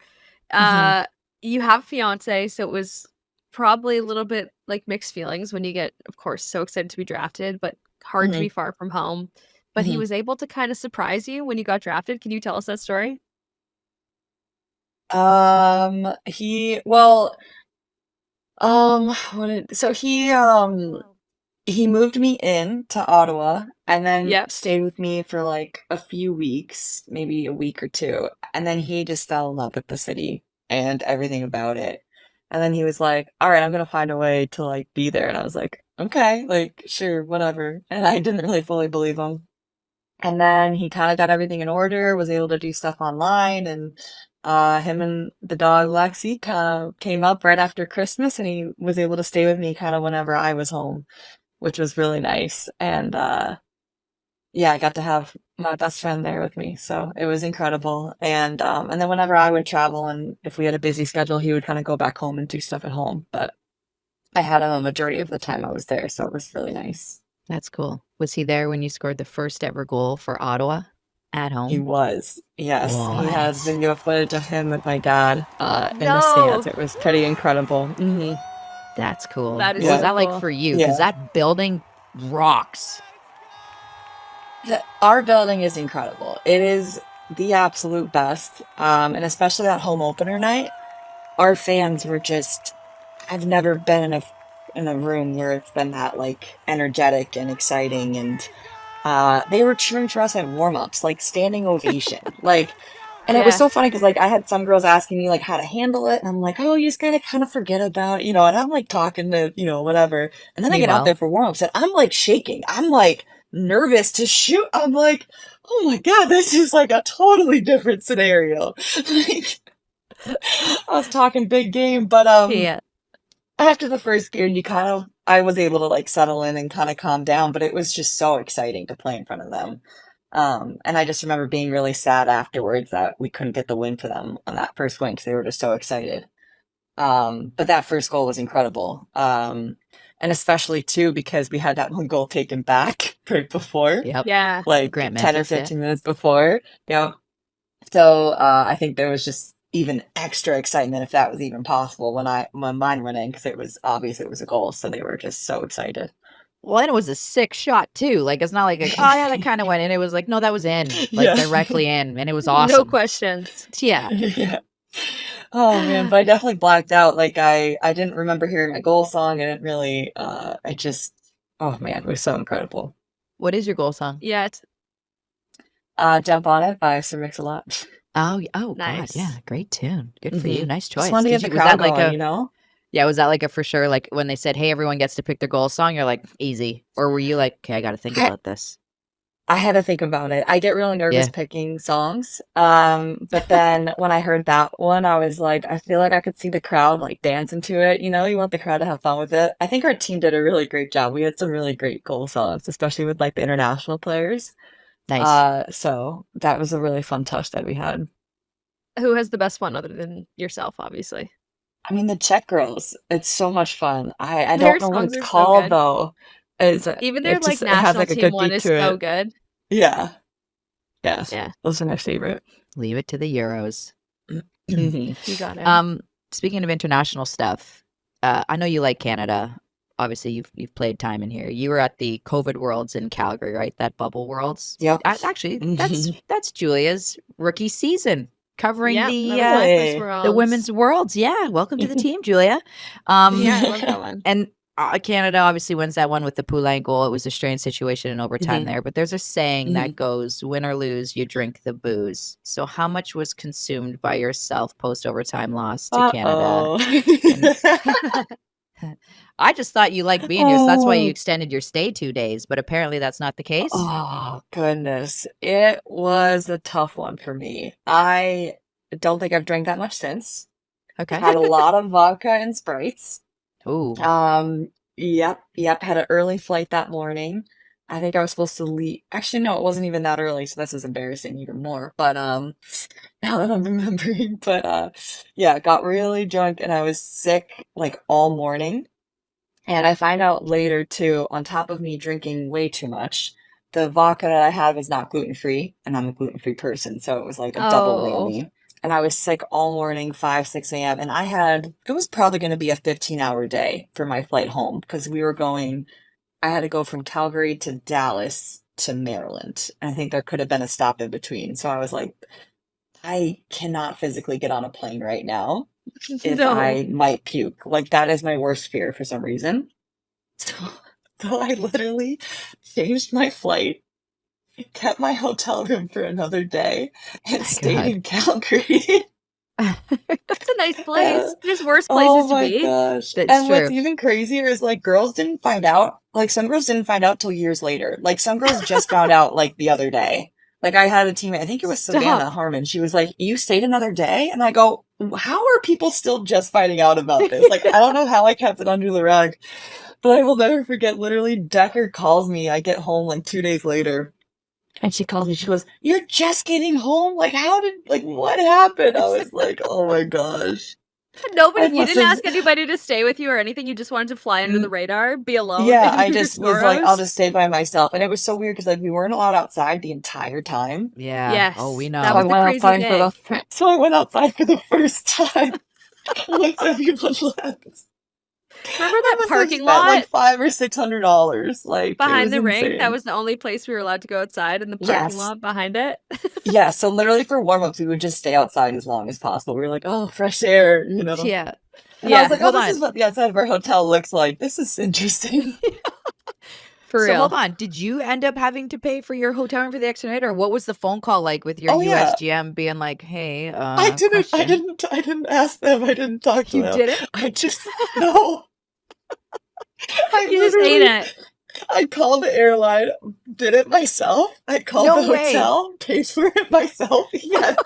You have a fiance, so it was probably a little bit like mixed feelings when you get, of course, so excited to be drafted, but hard to be far from home. But he was able to kind of surprise you when you got drafted. Can you tell us that story? he moved me in to Ottawa and then Yep. stayed with me for like a few weeks, maybe a week or two. And then he just fell in love with the city and everything about it. And then he was like, all right, I'm going to find a way to like be there. And I was like, okay, like, sure, whatever. And I didn't really fully believe him. And then he kind of got everything in order, was able to do stuff online, and him and the dog Lexi kind of came up right after Christmas, and he was able to stay with me kind of whenever I was home, which was really nice. And yeah, I got to have my best friend there with me, so it was incredible. And then whenever I would travel, and if we had a busy schedule, he would kind of go back home and do stuff at home. But I had him a majority of the time I was there, so it was really nice. That's cool. Was he there when you scored the first ever goal for Ottawa at He home? was, yes. He has What? video footage of him with my dad in the No. stands. It was pretty incredible. That's cool. That is What was so that like cool. for you? Because Yeah. that building rocks. Our building is incredible. It is the absolute best. And especially that home opener night, our fans were just, I've never been in a room where it's been that like energetic and exciting, and they were cheering for us at warm-ups, like standing ovation. Like, and it was Yeah. so funny because like I had some girls asking me like how to handle it, and I'm like, oh, you just gotta kind of forget about it, and I'm like talking to, whatever. And then I get out Meanwhile, there for warm-ups and I'm like shaking. I'm like nervous to shoot. I'm like, oh my God, this is like a totally different scenario. Like, I was talking big game, but yeah. after the first period, I was able to like settle in and kind of calm down, but it was just so exciting to play in front of them. And I just remember being really sad afterwards that we couldn't get the win for them on that first win because they were just so excited. But that first goal was incredible. And especially too, because we had that one goal taken back right before, Yep. Yeah. like Grant 10 or Mentis, yeah. 15 minutes before. Yeah. So I think there was just even extra excitement, if that was even possible, when mine went in, because it was obvious it was a goal, so they were just so excited. Well, and it was a sick shot too. Like it's not like, oh yeah, that kind of went in. It was like, no, that was in, like Yeah. directly in, and it was No awesome. questions. Yeah. Yeah. Oh man, but I definitely blacked out. Like I didn't remember hearing my goal song. I didn't really. Oh man, it was so incredible. What is your goal song? Yeah. It's Jump on It by Sir Mix-a-Lot. Oh, God, Nice. yeah, great tune. Good for you. Nice choice. Just wanted to get Did the you- was that crowd like going, a yeah? Was that like a for sure? Like when they said, "Hey, everyone gets to pick their goal song," you're like, easy, or were you like, "Okay, I got to think about this"? I had to think about it. I get really nervous Yeah. picking songs. But then when I heard that one, I was like, I feel like I could see the crowd like dancing to it. You want the crowd to have fun with it. I think our team did a really great job. We had some really great goal songs, especially with like the international players. Nice. So that was a really fun touch that we had. Who has the best one other than yourself, obviously? I mean, the Czech girls, it's so much fun. I Their don't know what songs it's are so called good. though. Even their It like has national like a team good one beat is to so it. good. Yeah. Yes. Yeah. Those are my favorite. Leave it to the Euros. You got it. Speaking of international stuff, I know you like Canada. Obviously, you've played time in here. You were at the COVID Worlds in Calgary, right? That bubble Worlds. Yep. Actually, that's Julia's rookie season covering Yeah, the that was Really? Christmas the Worlds. women's Worlds. Yeah, welcome to the team, Julia. Yeah, I love that one. And Canada obviously wins that one with the Poulain goal. It was a strange situation in overtime there, but there's a saying that goes, "Win or lose, you drink the booze." So, how much was consumed by yourself post overtime loss to Canada? I just thought you liked being here, so that's why you extended your stay 2 days. But apparently, that's not the case. Oh, goodness. It was a tough one for me. I don't think I've drank that much since. Okay. Had a lot of vodka and Sprites. Ooh. Yep. Had an early flight that morning. I think I was supposed to leave. Actually, no, it wasn't even that early, so this is embarrassing even more. But now that I'm remembering, but yeah, got really drunk and I was sick like all morning. And I find out later too, on top of me drinking way too much, the vodka that I had was not gluten-free, and I'm a gluten-free person, so it was like a double whammy. And I was sick all morning, 5, 6 a.m. And it was probably going to be a 15-hour day for my flight home because I had to go from Calgary to Dallas to Maryland. And I think there could have been a stop in between. So I was like, I cannot physically get on a plane right now if No. I might puke. Like that is my worst fear for some reason. So So I literally changed my flight, kept my hotel room for another day, and stayed God. in Calgary. That's a nice place. Uh, There's worse oh places to my be. gosh. That's And what's true. even crazier is like girls didn't find out. Like some girls didn't find out till years later. Like some girls just found out like the other day. Like I had a teammate, I think it was Savannah Stop. Harmon. She was like, "You stayed another day?" And I go, "How are people still just finding out about this?" Like I don't know how I kept it under the rug. But I will never forget, literally, Decker calls me. I get home like 2 days later. And she calls me. She goes, "You're just getting home? Like, what happened?" I was like, "Oh my gosh." Nobody, I you must didn't have, ask anybody to stay with you or anything. You just wanted to fly under the radar, be alone yeah, in I your just was like, I'll Soros. just stay by myself. And it was so weird because like we weren't allowed outside the entire time. Yeah. Oh, Yes, we that know. was the crazy thing. So I went outside for the first time once everyone left. Remember I that must have parking spent like lot $500 or $600. Like it behind was the rink? That insane. was the only place we were allowed to go outside, in the parking Yes. lot behind it. Yeah, so literally for warm-ups, we would just stay outside as long as possible. We were like, "Oh, fresh air," you know? Yeah. And I was Yeah, like, "Oh, Hold this on. is what the outside of our hotel looks like. This is interesting." for So hold real. on. Did you end up having to pay for your hotel room for the extra night, or what was the phone call like with your Oh, yeah. USGM being like, "Hey, I question." didn't ask them. I didn't talk to You them. did it? I just, no. I You just ate literally, it. I called the airline, did it myself. I called No the way. hotel, paid for it myself. Yes.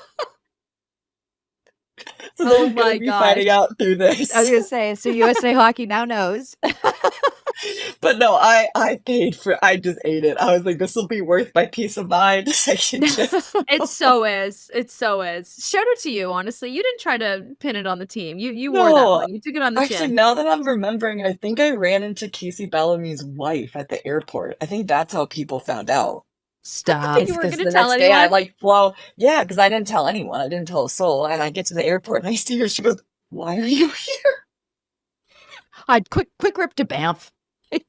So Oh they're my gonna be finding gosh. out through this. I was gonna say, so USA Hockey now knows. But no, I paid for, I just ate it. I was like, this will be worth my peace of mind. I can just, It so is. It so is. Shout out to you, honestly. You didn't try to pin it on the team. You wore that no. one. You took it on the Actually, chin. now that I'm remembering, I think I ran into Casey Bellamy's wife at the airport. I think that's how people found out. Stop. You weren't Because gonna the tell next day I anyone? yeah, because I didn't tell anyone. I didn't tell a soul. And I get to the airport and I see her. She goes, "Why are you here?" I'd quick rip to Banff. Yeah,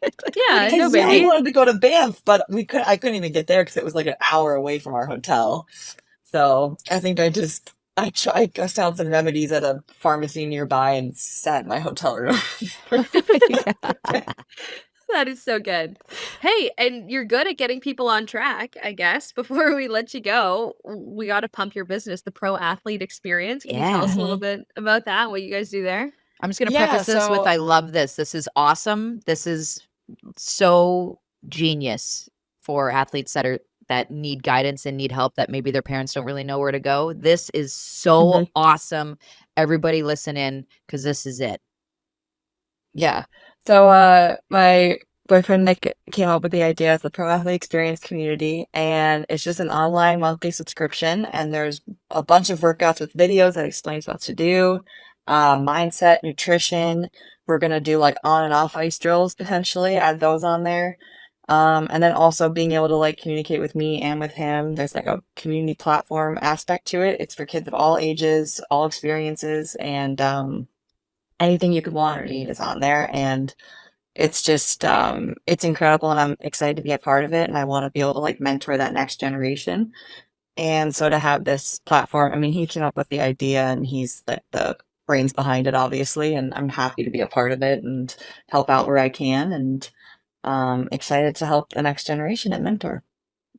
I no really biggie. wanted to go to Banff, but I couldn't even get there because it was like an hour away from our hotel. So I think I found some remedies at a pharmacy nearby and sat in my hotel room. That is so good. Hey, and you're good at getting people on track, I guess. Before we let you go, we got to pump your business, the Pro Athlete Experience. Can you tell us a little bit about that, what you guys do there? I'm just gonna Yeah, preface this with so I love this. This is awesome. This is so genius for athletes that need guidance and need help, that maybe their parents don't really know where to go. This is so awesome. Everybody listen in, because this is it. yeah. So my boyfriend Nick came up with the idea of the Pro Athlete Experience community, and it's just an online monthly subscription, and there's a bunch of workouts with videos that explains what to do, mindset, nutrition. We're gonna do like on and off ice drills potentially, add those on there. And then also being able to like communicate with me and with him. There's like a community platform aspect to it. It's for kids of all ages, all experiences, and anything you could want or need is on there. And it's just it's incredible, and I'm excited to be a part of it, and I want to be able to like mentor that next generation. And so to have this platform, I mean, he came up with the idea and he's the brains behind it, obviously, and I'm happy to be a part of it and help out where I can, and excited to help the next generation and mentor.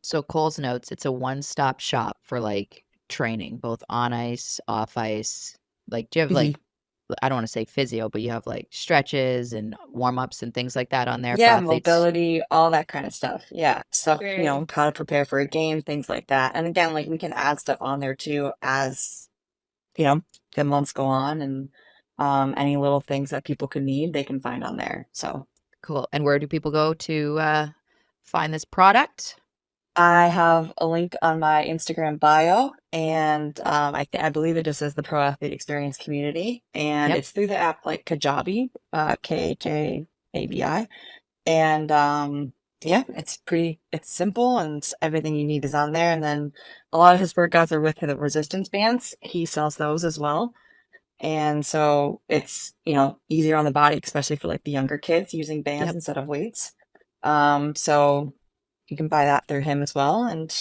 So Cole's Notes, it's a one-stop shop for like training, both on ice, off ice. Like, do you have like, I don't want to say physio, but you have like stretches and warm-ups and things like that on there for Yeah, athletes? mobility, all that kind of stuff. Yeah, stuff, you Great. know, how to prepare for a game, things like that. And again, like we can add stuff on there too as, you know, the months go on, and any little things that people could need, they can find on there. So Cool. And where do people go to find this product? I have a link on my Instagram bio, and I believe it just says the Pro Athlete Experience Community, and Yep. it's through the app like Kajabi, Kajabi, and yeah, it's simple, and everything you need is on there. And then a lot of his workouts are with the resistance bands. He sells those as well, and so it's, you know, easier on the body, especially for like the younger kids using bands Yep. instead of weights. So you can buy that through him as well and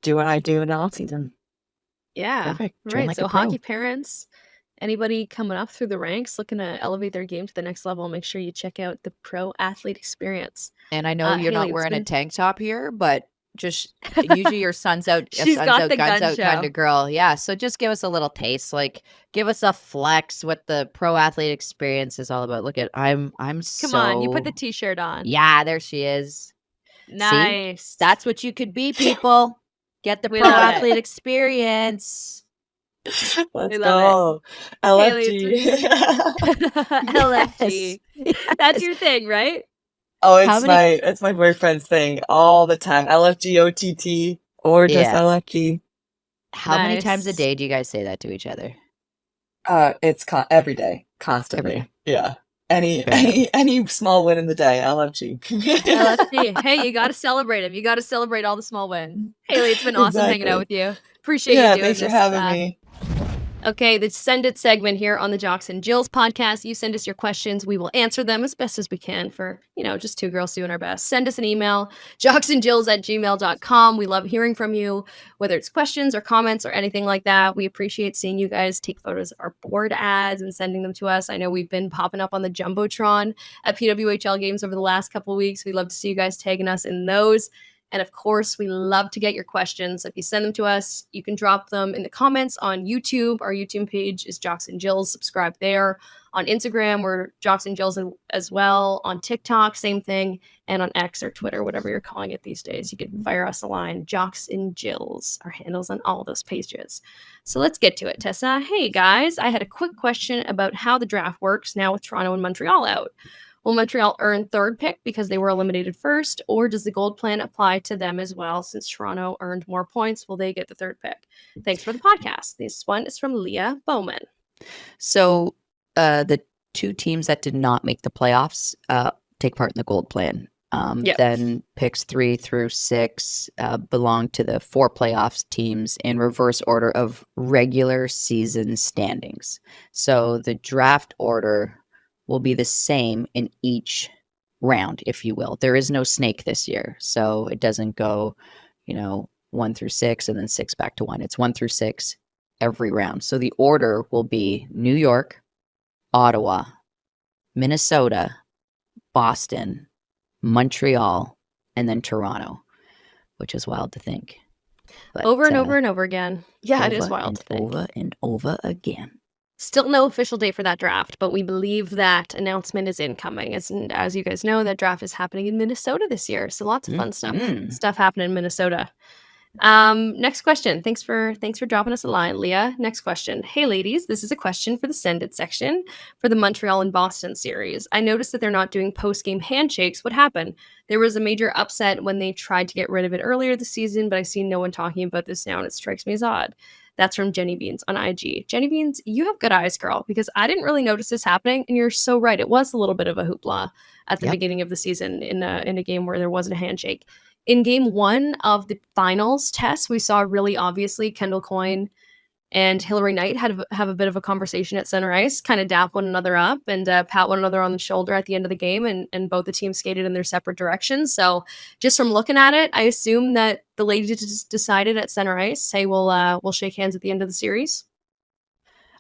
do what I do in the off season. Yeah. Perfect. Train Right. like So a pro. hockey parents Anybody coming up through the ranks looking to elevate their game to the next level, make sure you check out the Pro Athlete Experience. And I know you're Hayley, not wearing a tank top here, but just usually your sun's out, She's sun's got out, the guns gun out show. kind of girl. Yeah. So just give us a little taste. Like, give us a flex what the Pro Athlete Experience is all about. Look at Come on, you put the t-shirt on. Yeah, there she is. Nice. See? That's what you could be, people. Get the We Pro love it. Athlete Experience. Let's love go. LFG. LFG. That's your thing, right? Oh, How many- it's my boyfriend's thing all the time. LFG, OTT, or just Yeah. LFG. How many Nice. times a day do you guys say that to each other? It's every day, constantly. Every day. Yeah. Fair Any small win in the day, LFG. LFG. Hey, you got to celebrate him. You got to celebrate all the small wins. Hayley, it's been awesome hanging out with you. Appreciate you doing thanks this. for having me. Okay, the Send It segment here on the Jocks and Jills podcast. You send us your questions. We will answer them as best as we can for, just two girls doing our best. Send us an email, jocksandjills@gmail.com. We love hearing from you, whether it's questions or comments or anything like that. We appreciate seeing you guys take photos of our board ads and sending them to us. I know we've been popping up on the Jumbotron at PWHL games over the last couple of weeks. We love to see you guys tagging us in those. And of course, we love to get your questions. If you send them to us, you can drop them in the comments on YouTube. Our YouTube page is Jocks and Jills. Subscribe there. On Instagram, we're Jocks and Jills as well. On TikTok, same thing. And on X or Twitter, whatever you're calling it these days, you can fire us a line. Jocks and Jills, our handles on all those pages. So let's get to it, Tessa. Hey, guys, I had a quick question about how the draft works now with Toronto and Montreal out. Will Montreal earn third pick because they were eliminated first, or does the gold plan apply to them as well? Since Toronto earned more points, will they get the third pick? Thanks for the podcast. This one is from Leah Bowman. So the two teams that did not make the playoffs take part in the gold plan. Yep. Then picks 3 through 6 belong to the 4 playoffs teams in reverse order of regular season standings. So the draft order will be the same in each round, if you will. There is no snake this year, so it doesn't go, 1 through 6 and then 6 back to 1. It's 1 through 6 every round. So the order will be New York, Ottawa, Minnesota, Boston, Montreal, and then Toronto, which is wild to think. But, Over and over and over again. Yeah, it is wild to think. Over and over again. Still no official date for that draft, but we believe that announcement is incoming. As you guys know, that draft is happening in Minnesota this year. So lots of fun stuff happening in Minnesota. Next question. Thanks for dropping us a line, Leah. Next question. Hey ladies, this is a question for the Send It section for the Montreal and Boston series. I noticed that they're not doing post-game handshakes. What happened? There was a major upset when they tried to get rid of it earlier this season, but I see no one talking about this now, and it strikes me as odd. That's from Jenny Beans on IG. Jenny Beans, you have good eyes, girl, because I didn't really notice this happening, and you're so right. It was a little bit of a hoopla at the beginning of the season in a game where there wasn't a handshake. In game 1 of the finals test, we saw really obviously Kendall Coyne and Hillary Knight have a bit of a conversation at center ice, kind of dap one another up and pat one another on the shoulder at the end of the game, and both the teams skated in their separate directions. So just from looking at it, I assume that the ladies just decided at center ice, hey, we'll shake hands at the end of the series.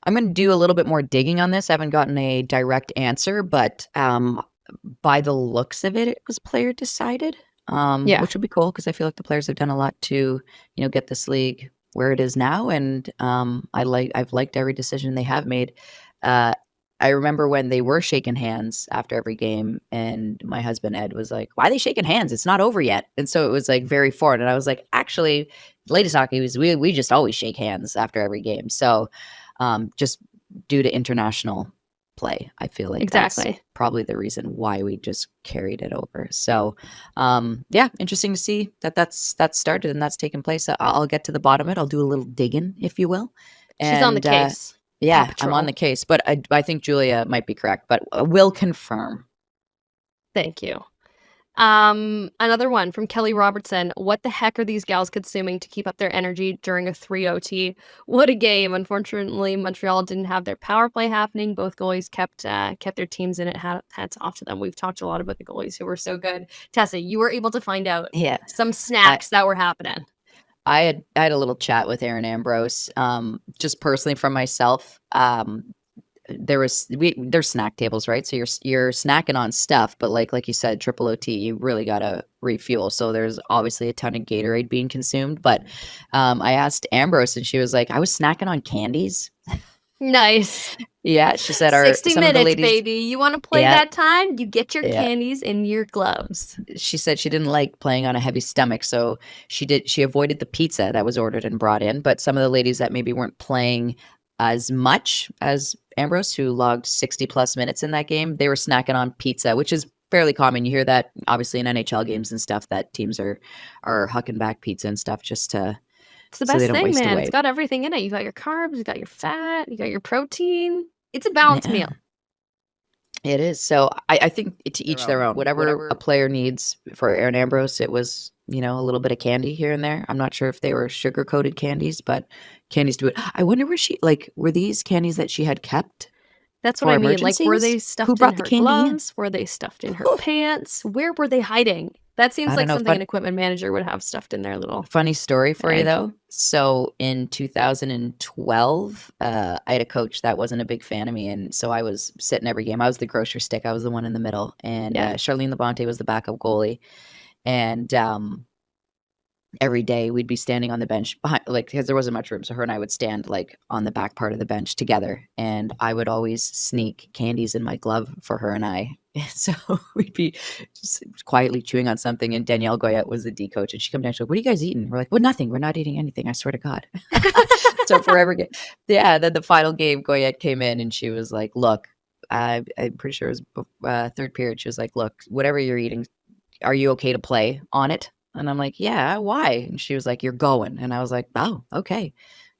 I'm going to do a little bit more digging on this. I haven't gotten a direct answer, but by the looks of it, it was player decided, which would be cool because I feel like the players have done a lot to, get this league where it is now, and I've liked every decision they have made. I remember when they were shaking hands after every game, and my husband Ed was like, "Why are they shaking hands? It's not over yet." And so it was like very foreign, and I was like, "Actually, ladies hockey was we just always shake hands after every game." So just due to international play, I feel like that's probably the reason why we just carried it over. So interesting to see that's started and that's taken place. I'll get to the bottom of it. I'll do a little digging, if you will. She's on the case. I'm on the case, but I think Julia might be correct, but we'll confirm. Thank you. Another one from Kelly Robertson. What the heck are these gals consuming to keep up their energy during a 3 OT? What a game. Unfortunately, Montreal didn't have their power play happening. Both goalies kept their teams in it. Hats off to them. We've talked a lot about the goalies who were so good. Tessa, you were able to find out some snacks that were happening. I had a little chat with Aaron Ambrose, just personally from myself. There's snack tables, right? So you're snacking on stuff, but like you said, triple OT, you really gotta refuel. So there's obviously a ton of Gatorade being consumed. But I asked Ambrose, and she was like, "I was snacking on candies." Nice. Yeah, she said, 60 some of the minutes, ladies, baby. You want to play Yeah. that time? You get your Yeah. candies in your gloves. She said she didn't like playing on a heavy stomach, so she avoided the pizza that was ordered and brought in. But some of the ladies that maybe weren't playing as much as Ambrose, who logged 60 plus minutes in that game, they were snacking on pizza, which is fairly common. You hear that obviously in NHL games and stuff, that teams are hucking back pizza and stuff just to It's the so they best don't thing, waste man. away. It's got everything in it. You got your carbs, you got your fat, you got your protein. It's a balanced Yeah. meal. It is. So I think to each their own. Whatever a player needs. For Aaron Ambrose, it was, a little bit of candy here and there. I'm not sure if they were sugar-coated candies, but candies do it. I wonder were these candies that she had kept? That's For what I mean. Like, were they emergencies? stuffed Who in brought the her candy in? gloves? Were they stuffed in her pants? Where were they hiding? That seems I like don't know. something an equipment manager would have stuffed in their little Funny story for you, bag. though. So in 2012, I had a coach that wasn't a big fan of me, and so I was sitting every game. I was the grocery stick. I was the one in the middle, and Yeah. Charlene Labonte was the backup goalie. And every day we'd be standing on the bench behind, because there wasn't much room, so her and I would stand on the back part of the bench together, and I would always sneak candies in my glove for her and I. So we'd be just quietly chewing on something, and Danielle Goyette was the D coach, and she'd come down, she's like, "What are you guys eating?" We're like, "Well, nothing. We're not eating anything. I swear to God." So forever, then the final game, Goyette came in, and she was like, "Look, I'm pretty sure it was third period. She was like, "Look, whatever you're eating, are you okay to play on it?" And I'm like, "Yeah, why?" And she was like, "You're going." And I was like, "Oh, okay."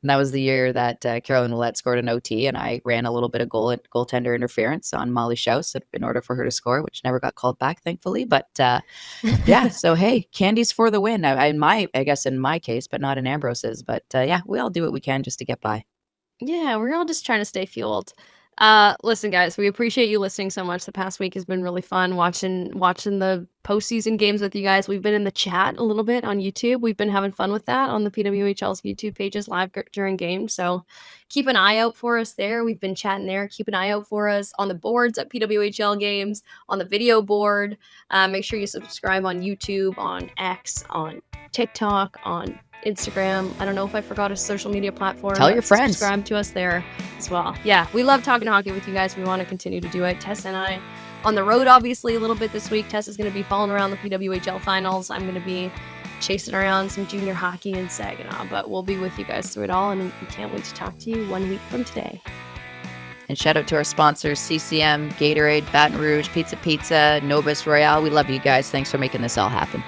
And that was the year that Caroline Ouellette scored an OT, and I ran a little bit of goaltender interference on Molly Schaus in order for her to score, which never got called back, thankfully. But yeah, so hey, candies for the win. I guess in my case, but not in Ambrose's. But yeah, we all do what we can just to get by. Yeah, we're all just trying to stay fueled. Listen, guys, we appreciate you listening so much. The past week has been really fun watching the postseason games with you guys. We've been in the chat a little bit on YouTube. We've been having fun with that on the PWHL's YouTube pages live during games. So keep an eye out for us there. We've been chatting there. Keep an eye out for us on the boards at PWHL games, on the video board. Make sure you subscribe on YouTube, on X, on TikTok, on Instagram. I don't know if I forgot a social media platform. Tell your friends. Subscribe to us there as well. Yeah, we love talking hockey with you guys. We want to continue to do it. Tess and I on the road, obviously, a little bit this week. Tess is going to be following around the PWHL Finals. I'm going to be chasing around some junior hockey in Saginaw, but we'll be with you guys through it all, and we can't wait to talk to you 1 week from today. And shout out to our sponsors, CCM, Gatorade, Baton Rouge, Pizza, Novus Royale. We love you guys. Thanks for making this all happen.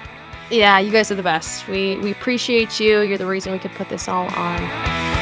Yeah, you guys are the best. We appreciate you. You're the reason we could put this all on.